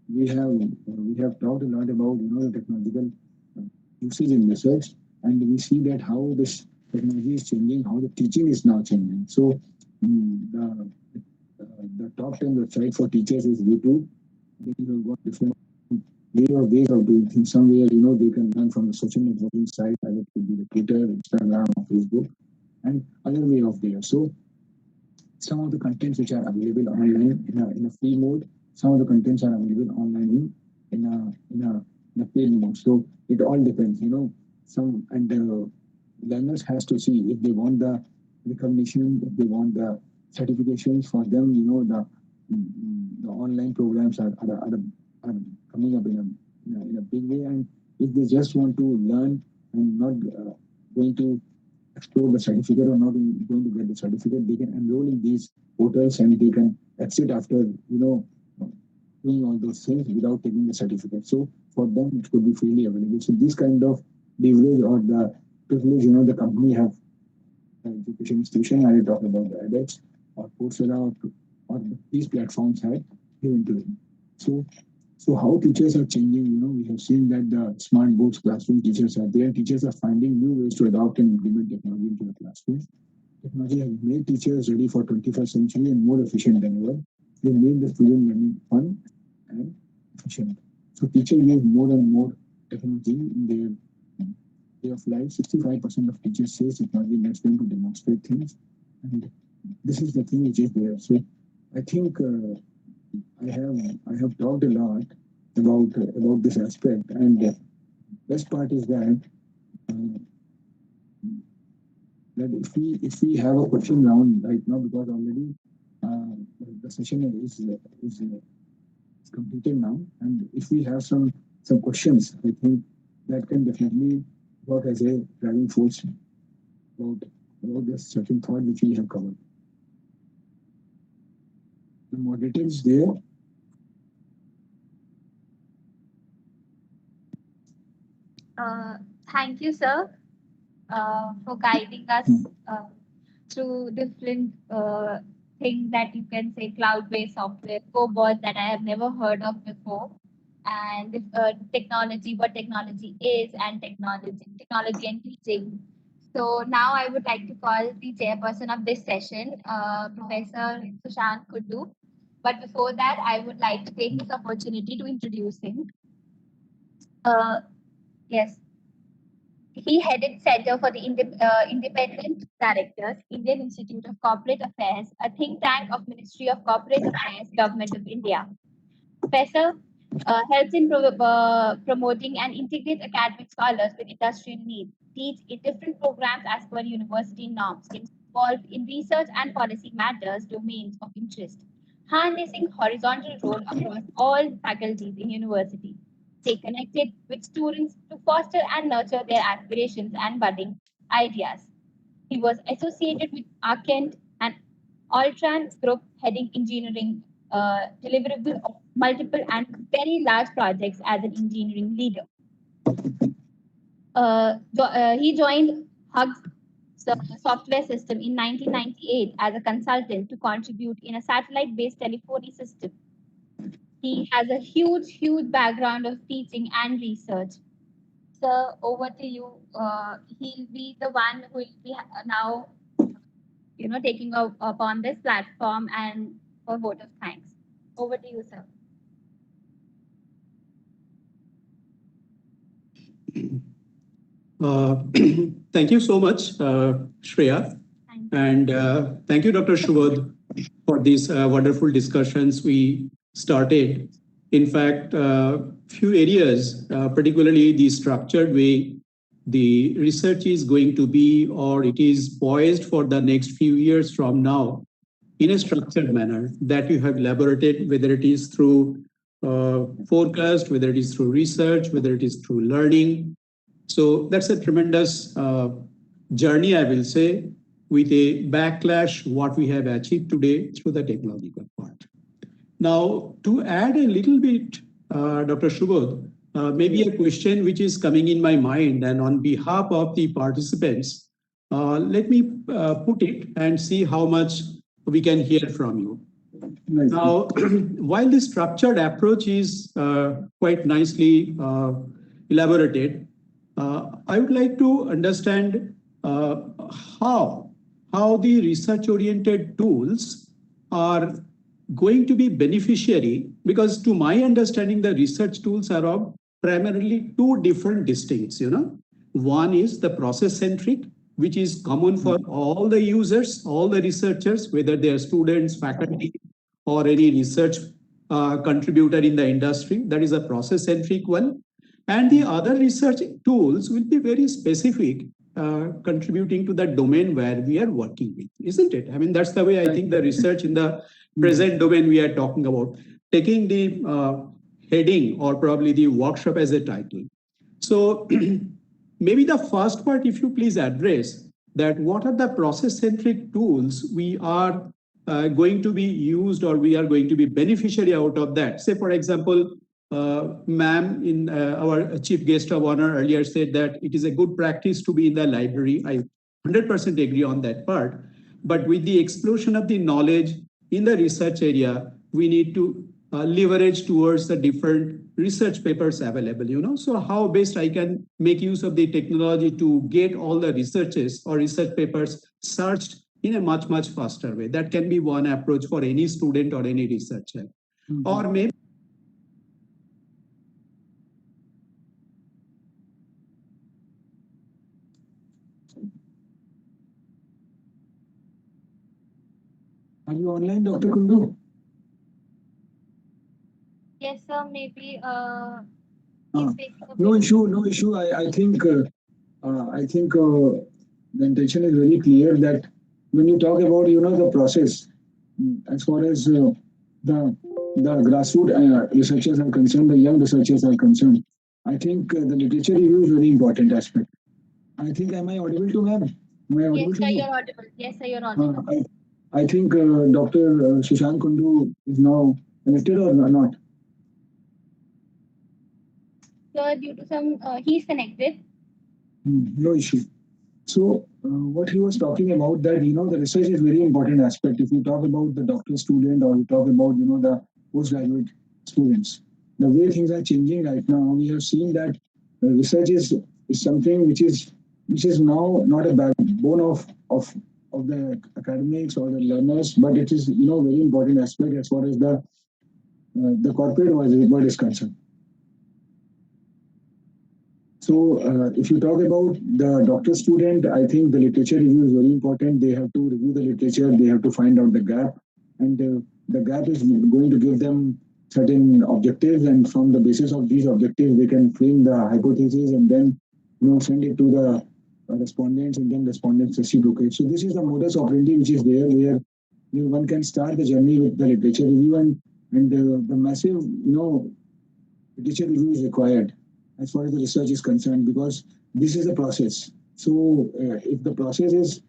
we have talked a lot about the technological uh, usage in research, and we see that how this technology is changing, how the teaching is now changing. So the top 10 website for teachers is YouTube. They have got different ways of doing things. Somewhere they can learn from the social networking site, either it could be the Twitter, Instagram, or Facebook, and other way of there. So some of the contents which are available online in a free mode, some of the contents are available online in a paid mode. So it all depends, some and the learners has to see if they want the recognition, if they want the certifications for them. The online programs are coming up in a big way, and if they just want to learn and not going to explore the certificate or not going to get the certificate, they can enroll in these portals and they can exit after doing all those things without taking the certificate. So for them, it could be freely available. So this kind of leverage or the privilege, the company have education institution. I talk about the edX or Coursera or these platforms have given to them. So so how teachers are changing, we have seen that the smart boards classroom teachers are there. Teachers are finding new ways to adopt and implement technology into the classroom. Technology has made teachers ready for 21st century and more efficient than ever. They made the student learning fun and efficient. So teachers use more and more technology in their way of life. 65% of teachers say technology lets them to demonstrate things, and this is the thing which is there. So I think I have talked a lot about this aspect, and the best part is uh, that if we have a question round right now, because already uh, the session is completed now, and if we have some questions, I think that can definitely work as a driving force about about this certain thought which we have covered. The moderator is there. Uh, Thank you, sir, for guiding us through different things that you can say cloud-based software, cobots that I have never heard of before, and technology, what technology is, and technology and teaching. So now I would like to call the chairperson of this session, Professor Sushant Kuddu. But before that, I would like to take this opportunity to introduce him. Uh, yes, he headed Center for the Independent Directors, Indian Institute of Corporate Affairs, a think tank of Ministry of Corporate Affairs, Government of India. Professor helps in promoting and integrate academic scholars with industrial needs, teach in different programs as per university norms, involved in research and policy matters, domains of interest, harnessing horizontal role across all faculties in university. Stay connected with students to foster and nurture their aspirations and budding ideas. He was associated with Arkent and Altran Group, heading engineering deliverable of multiple and very large projects as an engineering leader. He joined Hug's software system in 1998 as a consultant to contribute in a satellite-based telephony system. He has a huge background of teaching and research. So over to you. He'll be the one who will be now taking upon this platform and for vote of thanks. Over to you, sir. Uh, Thank you so much, Shreya. And thank you, Dr. Shubodh, for these wonderful discussions we started. In fact, few areas, particularly the structured way the research is going to be, or it is poised for the next few years from now, in a structured manner that you have elaborated, whether it is through forecast, whether it is through research, whether it is through learning. So that's a tremendous journey, I will say, with a backlash what we have achieved today through the technological part. Now, to add a little bit, Dr. Shubodh, maybe a question which is coming in my mind, and on behalf of the participants, let me put it and see how much we can hear from you. Right. Now, while the structured approach is quite nicely elaborated, I would like to understand how the research-oriented tools are going to be beneficiary, because to my understanding, the research tools are of primarily two different distincts. One is the process-centric, which is common for all the users, all the researchers, whether they are students, faculty, or any research contributor in the industry. That is a process-centric one. And the other research tools will be very specific, contributing to the domain where we are working with, isn't it? I mean, that's the way I think the research in the present domain we are talking about, taking the heading or probably the workshop as a title. So maybe the first part, if you please address that, what are the process-centric tools we are going to be used, or we are going to be beneficiary out of that? Say, for example, ma'am, in our chief guest of honor earlier said that it is a good practice to be in the library. I 100% agree on that part. But with the explosion of the knowledge in the research area, we need to leverage towards the different research papers available. So how best I can make use of the technology to get all the researches or research papers searched in a much, much faster way. That can be one approach for any student or any researcher. Or maybe Are you online, Dr. Kundu? Yes, sir. Maybe Uh, he's facing a no bit. issue, no issue. I think the intention is very clear that when you talk about the process, as far as the grassroots researchers are concerned, the young researchers are concerned, I think the literature review is very important aspect. I think, am I audible to ma'am? Am I Yes, audible to sir. you? You're audible. Yes, sir. You're Uh, audible. I think Dr. Shashank Kundu is now connected or not? So due to some, he's connected. No issue. So what he was talking about, that the research is very important aspect. If you talk about the doctoral student, or you talk about the postgraduate students, the way things are changing right now, we have seen that research is something which is now not a backbone of the academics or the learners, but it is very important aspect as far as the corporate world is concerned. So, if you talk about the doctor student, I think the literature review is very important. They have to review the literature, they have to find out the gap, and the gap is going to give them certain objectives, and from the basis of these objectives, they can frame the hypothesis and then send it to the respondents, and then respondents reciprocate. So, this is the modus operandi which is there, where one can start the journey with the literature review, and the massive literature review is required as far as the research is concerned, because this is a process. So if the process is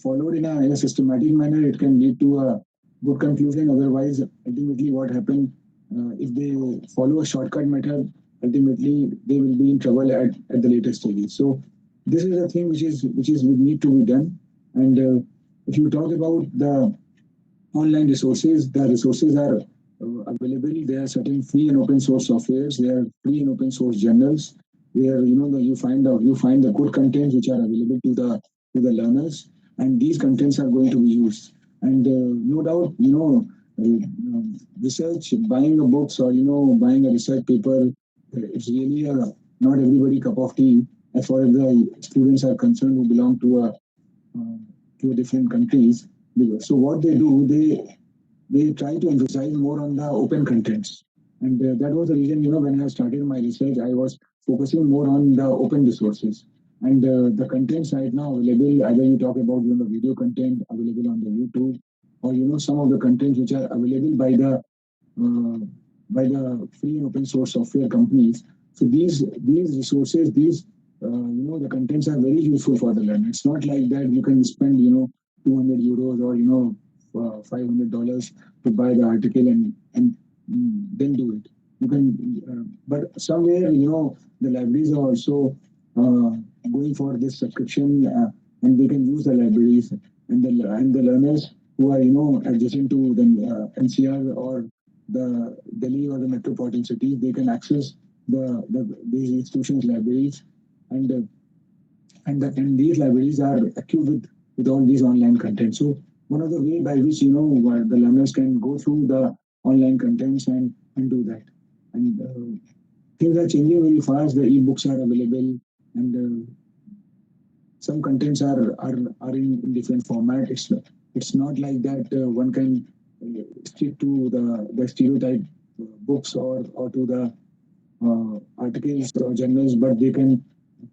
followed in a systematic manner, it can lead to a good conclusion. Otherwise, ultimately, what happened, if they follow a shortcut method, ultimately they will be in trouble at the later stages. So this is a thing which is would need to be done. And if you talk about the online resources, the resources are available. There are certain free and open source softwares. There are free and open source journals where you find the good contents which are available to the learners, and these contents are going to be used. And no doubt, research, buying a books or buying a research paper, it's really not everybody cup of tea as far as the students are concerned who belong to different countries. So what they do, they try to emphasize more on the open contents. And that was the reason, when I started my research, I was focusing more on the open resources. And the contents right now available, either you talk about, the video content available on the YouTube, or, some of the contents which are available uh, by the free and open source software companies. So these resources, the contents are very useful for the learner. It's not like that you can spend 200 euros or $500 to buy the article and then do it. You can, but somewhere the libraries are also uh, going for this subscription, and they can use the libraries and the learners who are adjacent to the NCR or the Delhi or the metropolitan cities, they can access these institutions' libraries, and and these libraries are equipped with all these online content. So one of the way by which the learners can go through the online contents and do that. And things are changing very fast. The e-books are available, and some contents are in different format. It's not like that one can stick to the stereotype books or to the articles or journals, but they can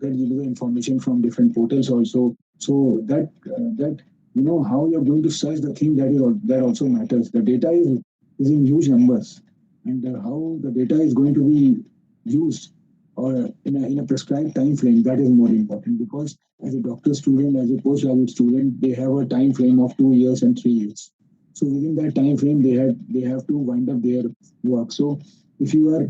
get the information from different portals also. So that how you're going to search the thing, that also matters. The data is in huge numbers, and how the data is going to be used or in a prescribed time frame, that is more important, because as a doctor student, as a postgraduate student, they have a time frame of 2 years and 3 years. So within that time frame, they have to wind up their work. So if you are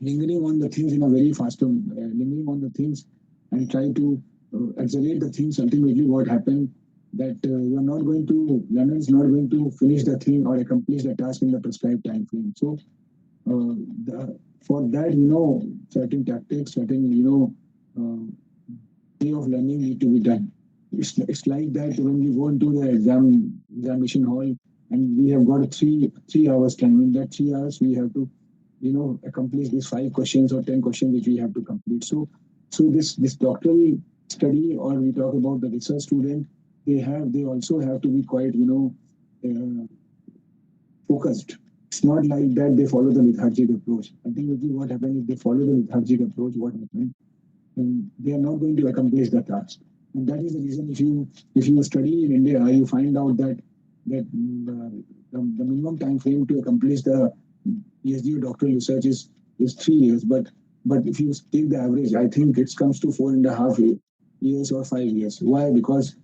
lingering on the things in a very fast, lingering on the things and try to accelerate the things, ultimately what happened that learner is not going to finish the thing or accomplish the task in the prescribed time frame. So for that, certain tactics, certain, way of learning need to be done. It's like that when we go into the examination hall and we have got a three hours time. In that 3 hours, we have to accomplish these 5 questions or 10 questions which we have to complete. So this doctoral study, or we talk about the research student, they also have to be quite uh, focused. It's not like that they follow the lethargic approach. Ultimately, what happens if they follow the lethargic approach? What happens? And they are not going to accomplish the task. And that is the reason, if you study in India, you find out that the minimum time frame to accomplish the PhD or doctoral research is 3 years. But if you take the average, I think it comes to 4.5 years or 5 years. Why? Because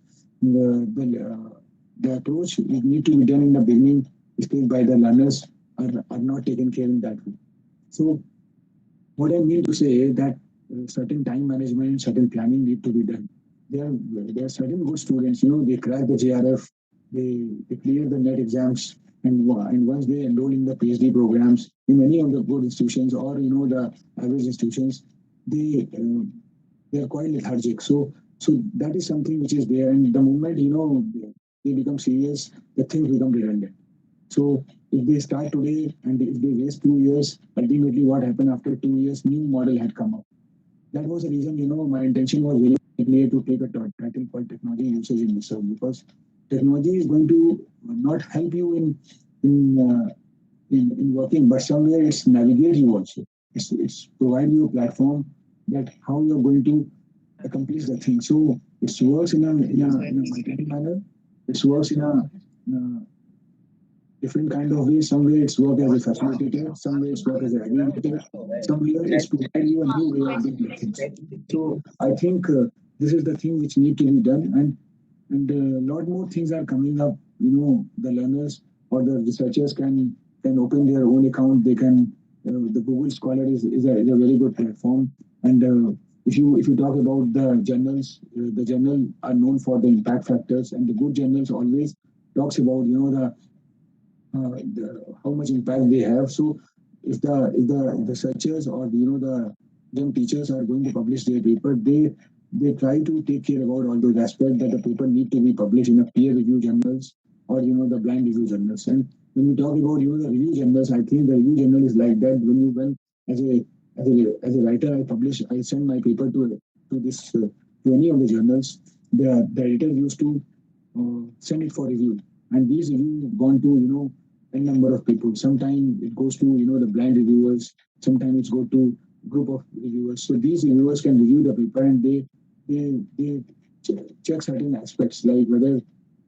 the approach need to be done in the beginning stage by the learners are not taken care in that way. So what I mean to say is that certain time management, certain planning need to be done. There are certain good students, they crack the JRF, they clear the net exams, and once they enroll in the PhD programs in any of the good institutions, or the average institutions, they they are quite lethargic. So that is something which is there, and the moment they become serious, the things become redundant. So if they start today and if they waste 2 years, ultimately what happened after 2 years, new model had come up. That was the reason, my intention was very clear to take a title called Technology Usage in Research, because technology is going to not help you in, uh, in working, but somewhere it's navigate you also. It's provide you a platform that how you're going to accomplish the thing. So it works in a multiple manner. It works in a different kind of ways. Somewhere it's work as a facilitator, somewhere it's work as an aggregator, somewhere it's provide you a new way of doing things. So I think this is the thing which need to be done, and a lot more things are coming up. The learners or the researchers can open their own account. They can the Google Scholar is a very good platform, and if you talk about the journals, the journal are known for the impact factors, and the good journals always talks about how much impact they have. So if the researchers or the young teachers are going to publish their paper, they try to take care about all those aspects, that the paper need to be published in a peer review journals or the blind review journals. when we talk about the review journals, I think the review journal is like that. When as a writer, I send my paper to any of the journals. The editor used to send it for review, and these reviews gone to a number of people. Sometimes it goes to the blind reviewers. Sometimes it's go to group of reviewers. So these reviewers can review the paper, and they check certain aspects like whether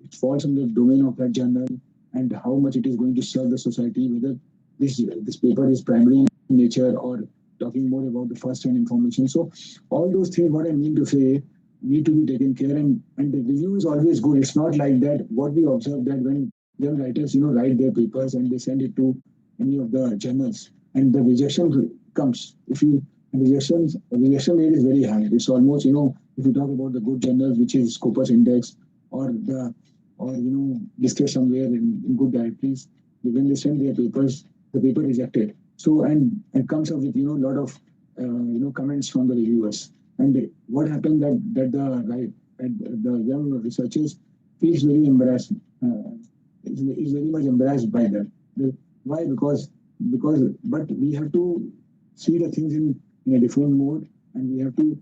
it falls in the domain of that journal and how much it is going to serve the society, whether this paper is primary in nature or talking more about the first-hand information. So all those things, what I mean to say, need to be taken care, and the review is always good. It's not like that. What we observe that when young writers, write their papers and they send it to any of the journals, and the rejection comes. If you rejection rate is very high. It's almost if you talk about the good journals, which is Scopus Index or the or listed somewhere in good directories, when they send their papers, the paper rejected. So and comes up with a lot of comments from the reviewers. And what happened that the young researchers feels very embarrassed, is very much embarrassed by that. Why? Because but we have to see the things in a different mode, and we have to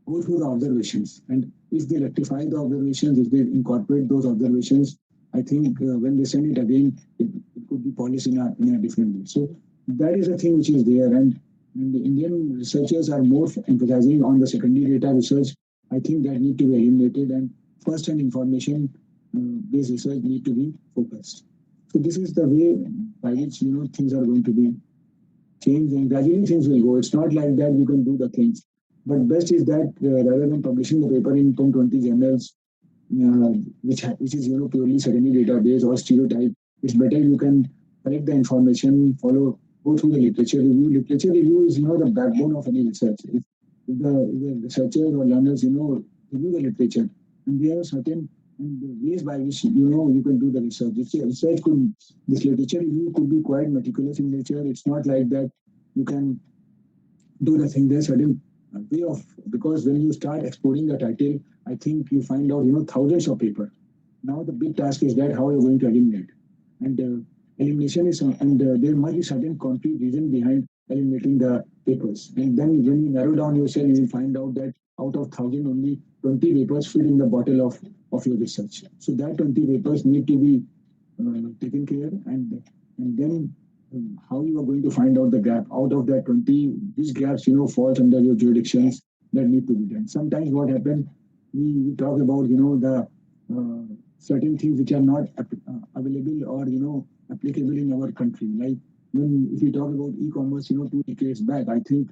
go through the observations. And if they rectify the observations, if they incorporate those observations, I think when they send it again, it could be polished in a different way. So that is a thing which is there. And the Indian researchers are more emphasizing on the secondary data research. I think that need to be eliminated, and first-hand information based research need to be focused. So this is the way by which things are going to be changed, and gradually things will go. It's not like that you can do the things. But best is that rather than publishing the paper in 10, 20 journals, which is purely secondary database or stereotype, it's better you can collect the information, go through the literature review. Literature review is the backbone of any research. If the researchers or learners review the literature, and there are certain and the ways by which you can do the research. This literature review could be quite meticulous in nature. It's not like that you can do the thing. There's certain way of, because when you start exploring the title, I think you find out thousands of paper. Now the big task is that how you're going to eliminate, and elimination is and there must be certain concrete reason behind eliminating the papers. And then when you narrow down yourself, you will find out that out of thousand, only 20 papers fit in the bottle of your research. So that 20 papers need to be taken care, and then how you are going to find out the gap out of that 20, which gaps falls under your jurisdictions that need to be done. Sometimes what happens, we talk about the certain things which are not available or applicable in our country. Like when if we talk about e-commerce, 2 decades back, I think,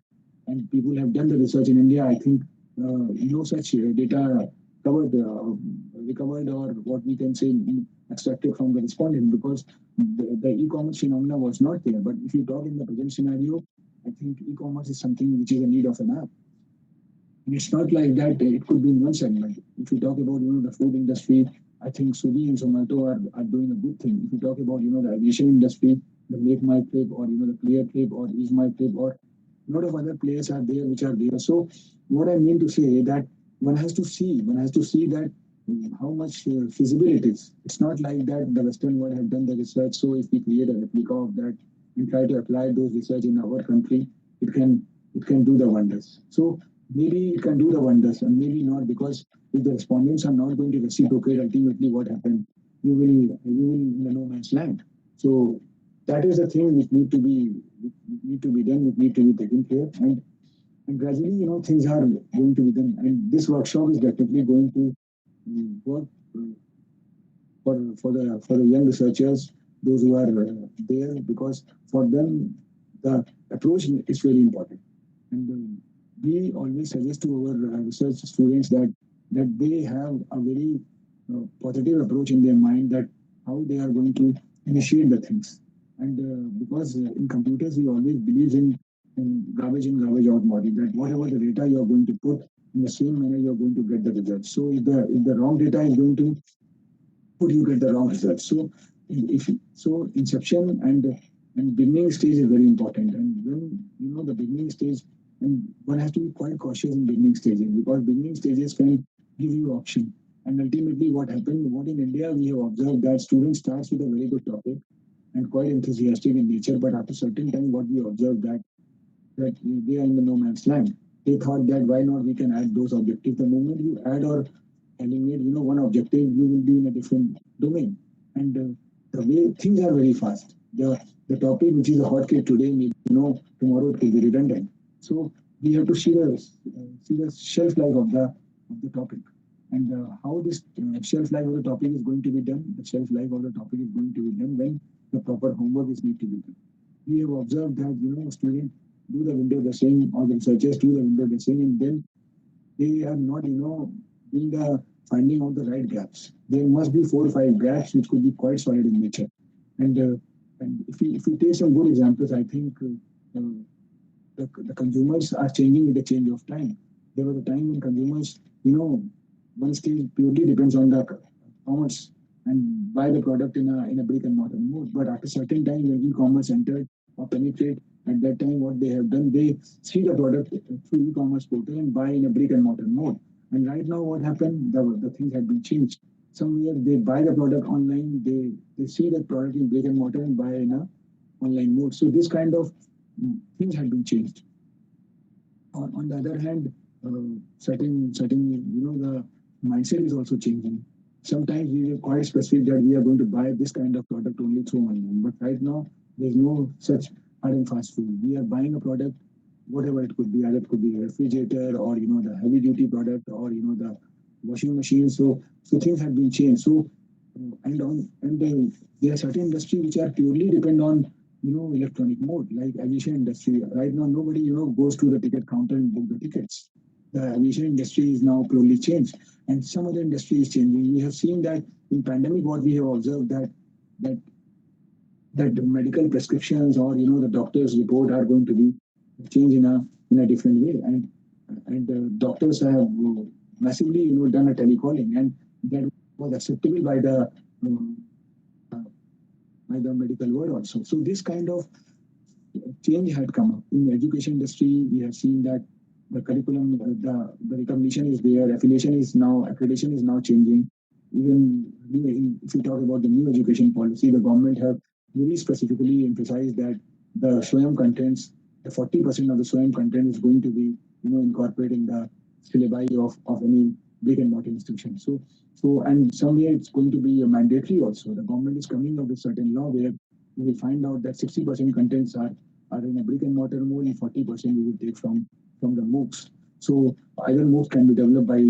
and people have done the research in India. I think no such data covered, recovered, or what we can say extracted from the respondent, because the e-commerce phenomena was not there. But if you talk in the present scenario, I think e-commerce is something which is a need of an app. And it's not like that. It could be in one segment. If you talk about the food industry, I think Swiggy and Zomato are doing a good thing. If you talk about the aviation industry, the Make My Trip or the Clear Trip or Ease My Trip, or a lot of other players are there which are there. So what I mean to say that one has to see that how much feasible it is. It's not like that the Western world have done the research. So if we create a replica of that and try to apply those research in our country, it can do the wonders. So maybe it can do the wonders, and maybe not, because if the respondents are not going to reciprocate, ultimately what happened? You will in the no man's land. So that is the thing which need to be done, which need to be taken care, and gradually things are going to be done. And this workshop is definitely going to work for the young researchers, those who are there, because for them the approach is very important. And we always suggest to our research students that they have a very positive approach in their mind, that how they are going to initiate the things. And because in computers we always believe in garbage in, garbage out model, that whatever the data you are going to put, in the same manner you are going to get the results. So if the wrong data is going to put, you get the wrong results. So if so, inception and beginning stage is very important. And when the beginning stage, and one has to be quite cautious in beginning stages, because beginning stages can give you option. And ultimately what happened, what in India we have observed, that student starts with a very good topic, and quite enthusiastic in nature. But after a certain time, what we observed that they are in the no man's land. They thought that why not we can add those objectives. The moment you add or eliminate, one objective, you will be in a different domain. And the way things are very fast. The topic which is a hot cake today, maybe tomorrow it will be redundant. So we have to see the shelf life of the topic. And how this shelf life of the topic is going to be done. The shelf life of the topic is going to be done when the proper homework is need to be done. We have observed that students do the window dressing or the researchers do the window dressing, and then they are not doing the finding out the right gaps. There must be 4 or 5 gaps which could be quite solid in nature. And if we take some good examples, I think the consumers are changing with the change of time. There was a time when consumers, one still purely depends on the commerce and buy the product in a brick and mortar mode. But after a certain time, when e-commerce entered or penetrate, at that time, what they have done, they see the product through e-commerce portal and buy in a brick and mortar mode. And right now, what happened? The things have been changed. Somewhere they buy the product online, they see the product in brick and mortar and buy in a online mode. So this kind of things have been changed. On the other hand, certain the mindset is also changing. Sometimes we are quite specific that we are going to buy this kind of product only through online. But right now, there's no such hard and fast rule. We are buying a product, whatever it could be, either it could be a refrigerator or the heavy duty product or the washing machine. So things have been changed. So there are certain industries which are purely depend on electronic mode, like aviation industry. Right now, nobody goes to the ticket counter and book the tickets. The aviation industry is now purely changed, and some other industry is changing. We have seen that in pandemic, what we have observed that the medical prescriptions or the doctor's report are going to be changed in a different way, and doctors have massively done a telecalling, and that was acceptable by the medical world also. So this kind of change had come up in the education industry. We have seen that the curriculum, the recognition is there, accreditation is now changing. Even if you talk about the new education policy, the government have very specifically emphasized that the SWAYAM contents, the 40% of the SWAYAM content is going to be incorporated in the syllabi of any brick and mortar institution. So and somewhere it's going to be a mandatory also. The government is coming up with certain law where we will find out that 60% contents are in a brick and mortar mode and 40% we will take from the MOOCs. So either MOOCs can be developed by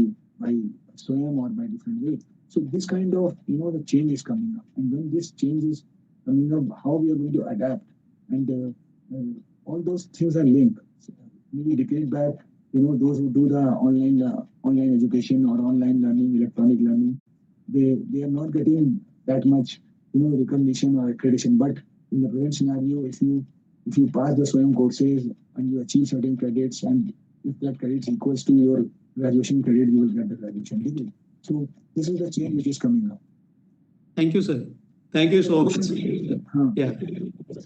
SWAYAM or by different way. So this kind of the change is coming up, and when this change is coming up, how we are going to adapt, and all those things are linked. So maybe a decade back, those who do the online education or online learning, electronic learning, they are not getting that much recognition or accreditation. But in the present scenario, if you pass the SWAYAM courses and you achieve certain credits, and if that credit equals to your graduation credit, you will get the graduation degree. So this is the change which is coming up. Thank you, sir. Thank you so much. Yeah.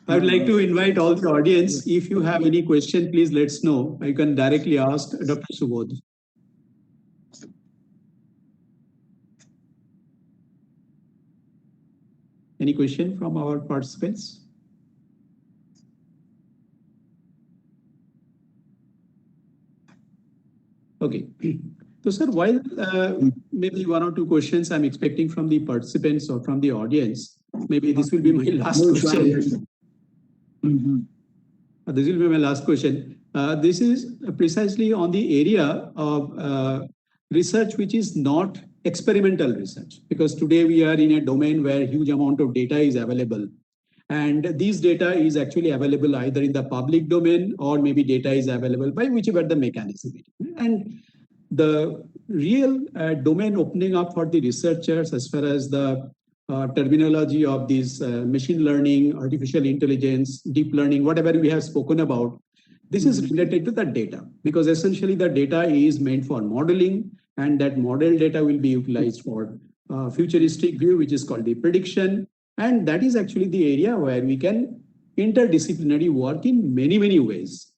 I would like to invite all the audience. If you have any question, please let us know. You can directly ask Dr. Subodh. Any question from our participants? Okay. So, sir, while maybe 1 or 2 questions I'm expecting from the participants or from the audience, maybe this will be my last question. This will be my last question. This is precisely on the area of research which is not experimental research, because today we are in a domain where huge amount of data is available. And this data is actually available either in the public domain or maybe data is available by whichever the mechanism. And the real domain opening up for the researchers as far as the terminology of this machine learning, artificial intelligence, deep learning, whatever we have spoken about, this is related to the data, because essentially the data is meant for modeling, and that model data will be utilized for futuristic view, which is called the prediction. And that is actually the area where we can interdisciplinary work in many, many ways.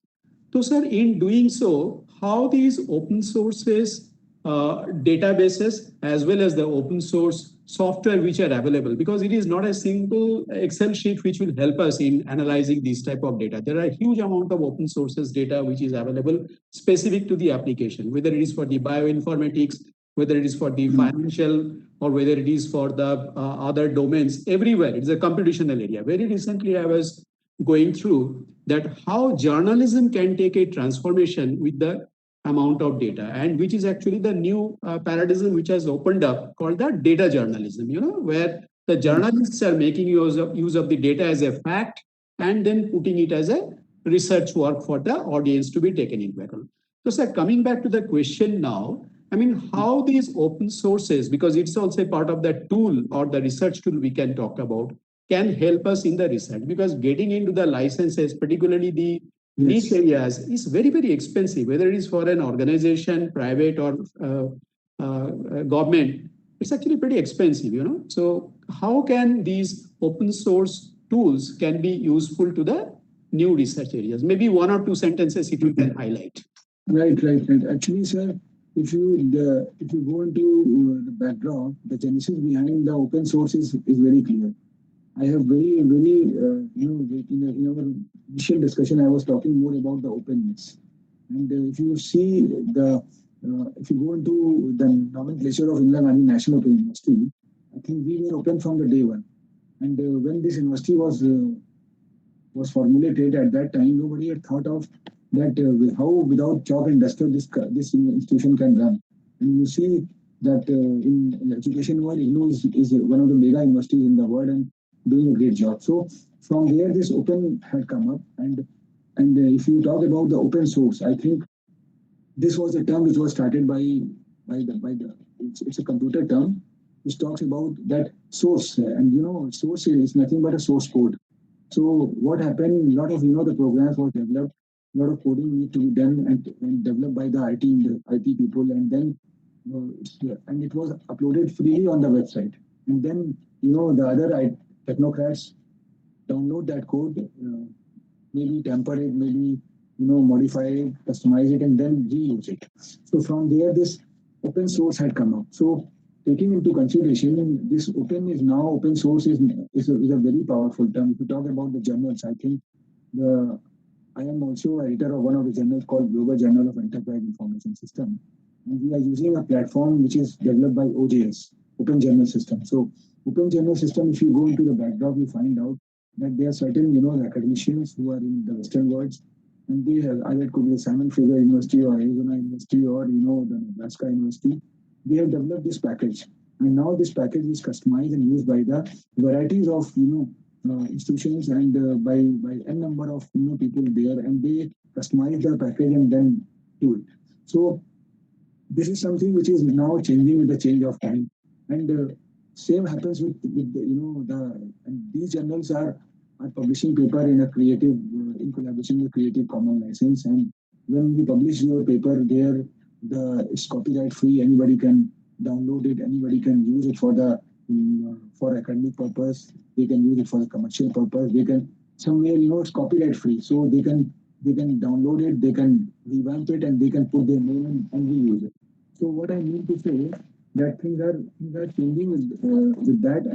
So, sir, in doing so, how these open sources databases as well as the open source software which are available, because it is not a simple Excel sheet which will help us in analyzing these type of data. There are a huge amount of open sources data which is available specific to the application, whether it is for the bioinformatics, whether it is for the financial, or whether it is for the other domains. Everywhere it's a computational area. Very recently I was going through that how journalism can take a transformation with the amount of data, and which is actually the new paradigm which has opened up, called the data journalism, where the journalists are making use of the data as a fact and then putting it as a research work for the audience to be taken into account. So sir, coming back to the question now, I mean, how these open sources, because it's also a part of the tool or the research tool we can talk about, can help us in the research, because getting into the licenses, particularly the niche areas, is very, very expensive, whether it is for an organization, private or government. It's actually pretty expensive, So how can these open source tools can be useful to the new research areas? Maybe one or two sentences if you can highlight. Right. Actually, sir, if you go into the background, the genesis behind the open source is very clear. I have very, in our initial discussion, I was talking more about the openness. And if you see if you go into the nomenclature of Indira Gandhi National Open University, I think we were open from the day one. And when this university was formulated at that time, nobody had thought of that how without chalk and duster this institution can run. And you see that in education world, IGNOU is one of the mega universities in the world and doing a great job. So from there, this open had come up, and if you talk about the open source, I think this was a term which was started by the it's a computer term which talks about that source, and source is nothing but a source code. So what happened? A lot of the programs were developed, a lot of coding need to be done and developed by the IT people, and then and it was uploaded freely on the website, and then the other technocrats download that code, maybe temper it, maybe modify it, customize it, and then reuse it. So from there, this open source had come up. So taking into consideration, this open source is a very powerful term. If you talk about the journals, I think I am also editor of one of the journals called Global Journal of Enterprise Information System, and we are using a platform which is developed by OJS, Open Journal System. So Open Journal System, if you go into the backdrop, you find out that there are certain academicians who are in the Western worlds, and they have either it could be Simon Fraser University or Arizona University or the Nebraska University. They have developed this package, and now this package is customized and used by the varieties of institutions and by n number of people there, and they customize the package and then do it. So this is something which is now changing with the change of time, and same happens with and these journals are publishing paper in a creative in collaboration with Creative Commons license, and when we publish your paper there, it's copyright free. Anybody can download it. Anybody can use it for academic purpose. They can use it for the commercial purpose. They can somewhere it's copyright free, so they can download it. They can revamp it, and they can put their name and reuse it. So what I mean to say that things are changing with that,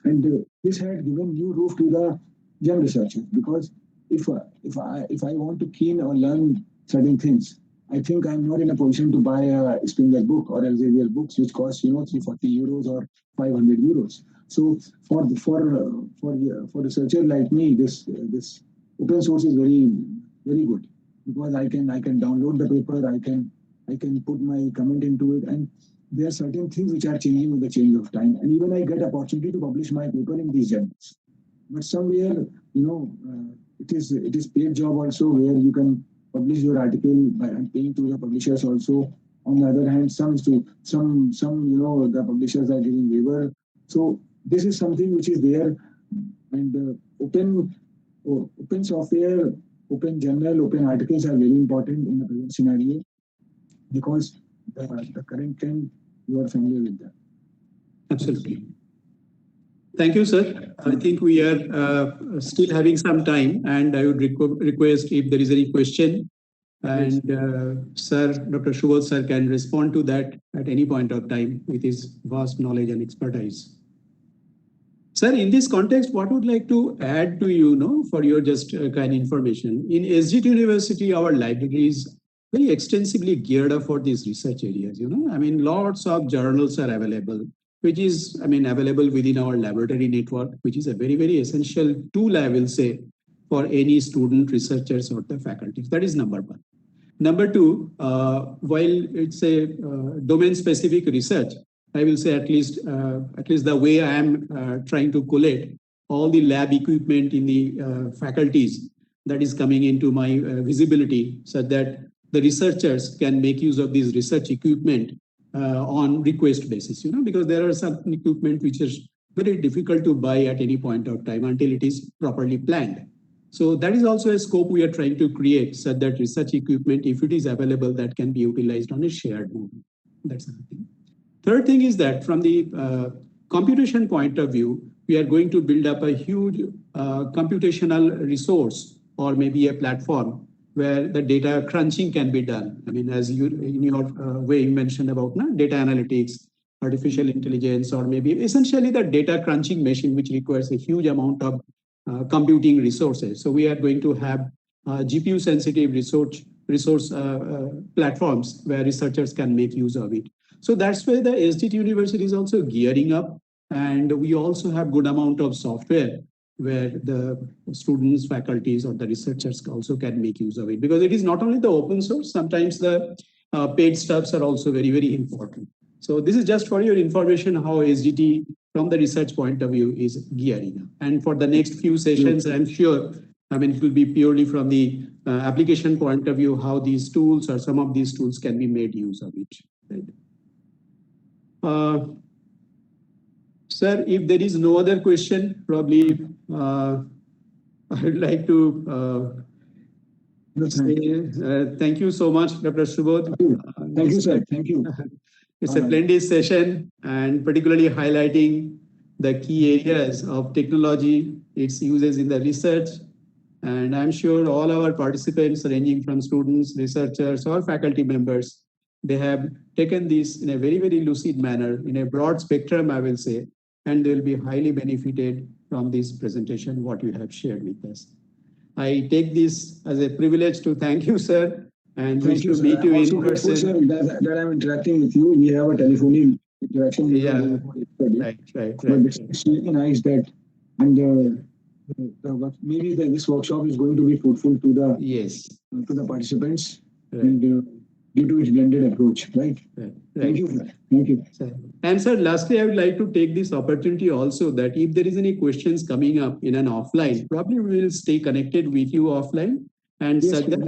and this had given new roof to the young researchers, because if I want to keen or learn certain things, I think I'm not in a position to buy a Springer book or Elsevier books, which cost 340 euros or 500 euros. So for researcher like me, this open source is very, very good, because I can download the paper, I can put my comment into it, and there are certain things which are changing with the change of time, and even I get opportunity to publish my paper in these journals. But somewhere, it is paid job also, where you can publish your article by paying to the publishers also. On the other hand, some the publishers are giving waiver. So this is something which is there, and open software, open journal, open articles are very important in the present scenario, because the current trend, you are familiar with that. Absolutely. Thank you, sir. I think we are still having some time, and I would request if there is any question, And sir, Dr. Shubodh sir can respond to that at any point of time with his vast knowledge and expertise. Sir, in this context, what would like to add to for your just kind information? In SGT University, our library is very extensively geared up for these research areas. I mean, lots of journals are available, which is, available within our laboratory network, which is a very, very essential tool, I will say, for any student, researchers, or the faculties. That is number one. Number two, while it's a domain-specific research, I will say at least the way I am trying to collate all the lab equipment in the faculties that is coming into my visibility, so that the researchers can make use of this research equipment on request basis. Because there are some equipment which is very difficult to buy at any point of time until it is properly planned. So that is also a scope we are trying to create, so that research equipment, if it is available, that can be utilized on a shared mode. That's another thing. Third thing is that from the computation point of view, we are going to build up a huge computational resource, or maybe a platform where the data crunching can be done. As you in your way you mentioned about data analytics, artificial intelligence, or maybe essentially the data crunching machine, which requires a huge amount of computing resources. So we are going to have GPU sensitive resource platforms where researchers can make use of it. So that's where the SDT University is also gearing up. And we also have good amount of software where the students, faculties, or the researchers also can make use of it. Because it is not only the open source, sometimes the paid stuffs are also very, very important. So this is just for your information how SDT from the research point of view is gearing up. And for the next few sessions, I'm sure, it will be purely from the application point of view, how these tools or some of these tools can be made use of it. Right? Sir, if there is no other question, probably I would like to say thank you so much, Dr. Shubodh. Thank you, sir. Thank you. It's a splendid session, and particularly highlighting the key areas of technology, its uses in the research. And I'm sure all our participants, ranging from students, researchers, or faculty members, they have taken this in a very, very lucid manner, in a broad spectrum, I will say, and they will be highly benefited from this presentation, what you have shared with us. I take this as a privilege to thank you, sir, and wish to meet you in person. Sir, that I'm interacting with you. We have a telephonic interaction. Yeah, right. But it's really nice that, and maybe this workshop is going to be fruitful to the participants, and due to its blended approach, right? Thank you. Thank you. And sir, lastly, I would like to take this opportunity also that if there is any questions coming up in an offline, probably we will stay connected with you offline. And yes, such that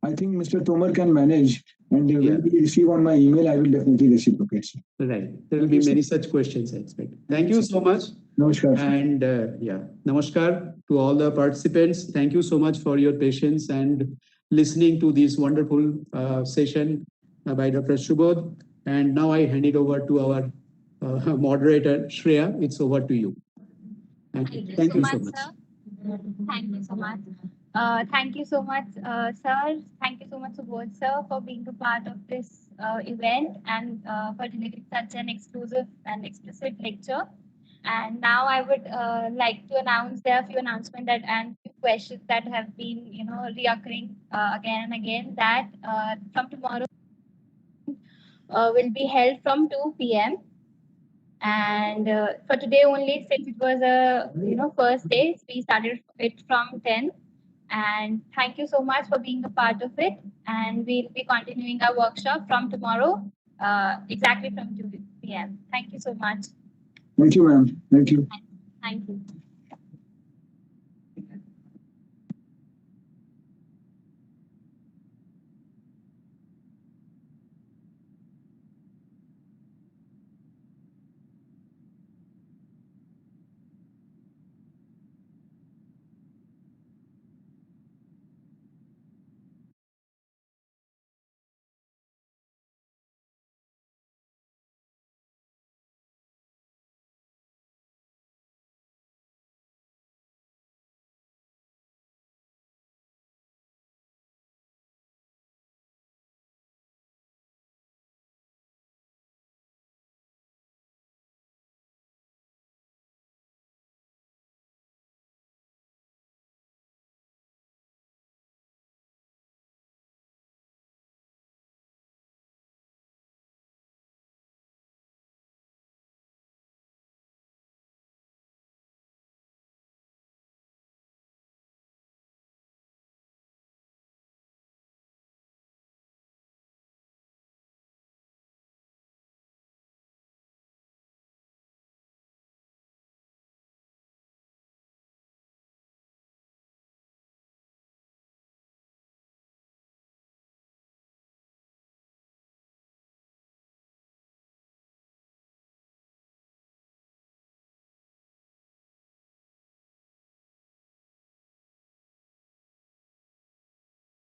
I think Mr. Tomar can manage, and when we receive on my email, I will definitely reciprocate. Right. There will be many such questions, I expect. Thank you so much. Namaskar. And namaskar to all the participants. Thank you so much for your patience and listening to this wonderful session by Dr. Shubodh. And now I hand it over to our moderator, Shreya. It's over to you. Thank you so much, sir. Thank you so much. Thank you so much, sir. Thank you so much, Subodh, sir, for being a part of this event and for delivering such an exclusive and explicit lecture. And now I would like to announce there are a few announcements and few questions that have been, reoccurring again and again. That from tomorrow will be held from 2 p.m. And for today only, since it was a first day, we started it from 10. And thank you so much for being a part of it. And we'll be continuing our workshop from tomorrow, exactly from 2 p.m. Thank you so much. Thank you, ma'am. Thank you. Thank you.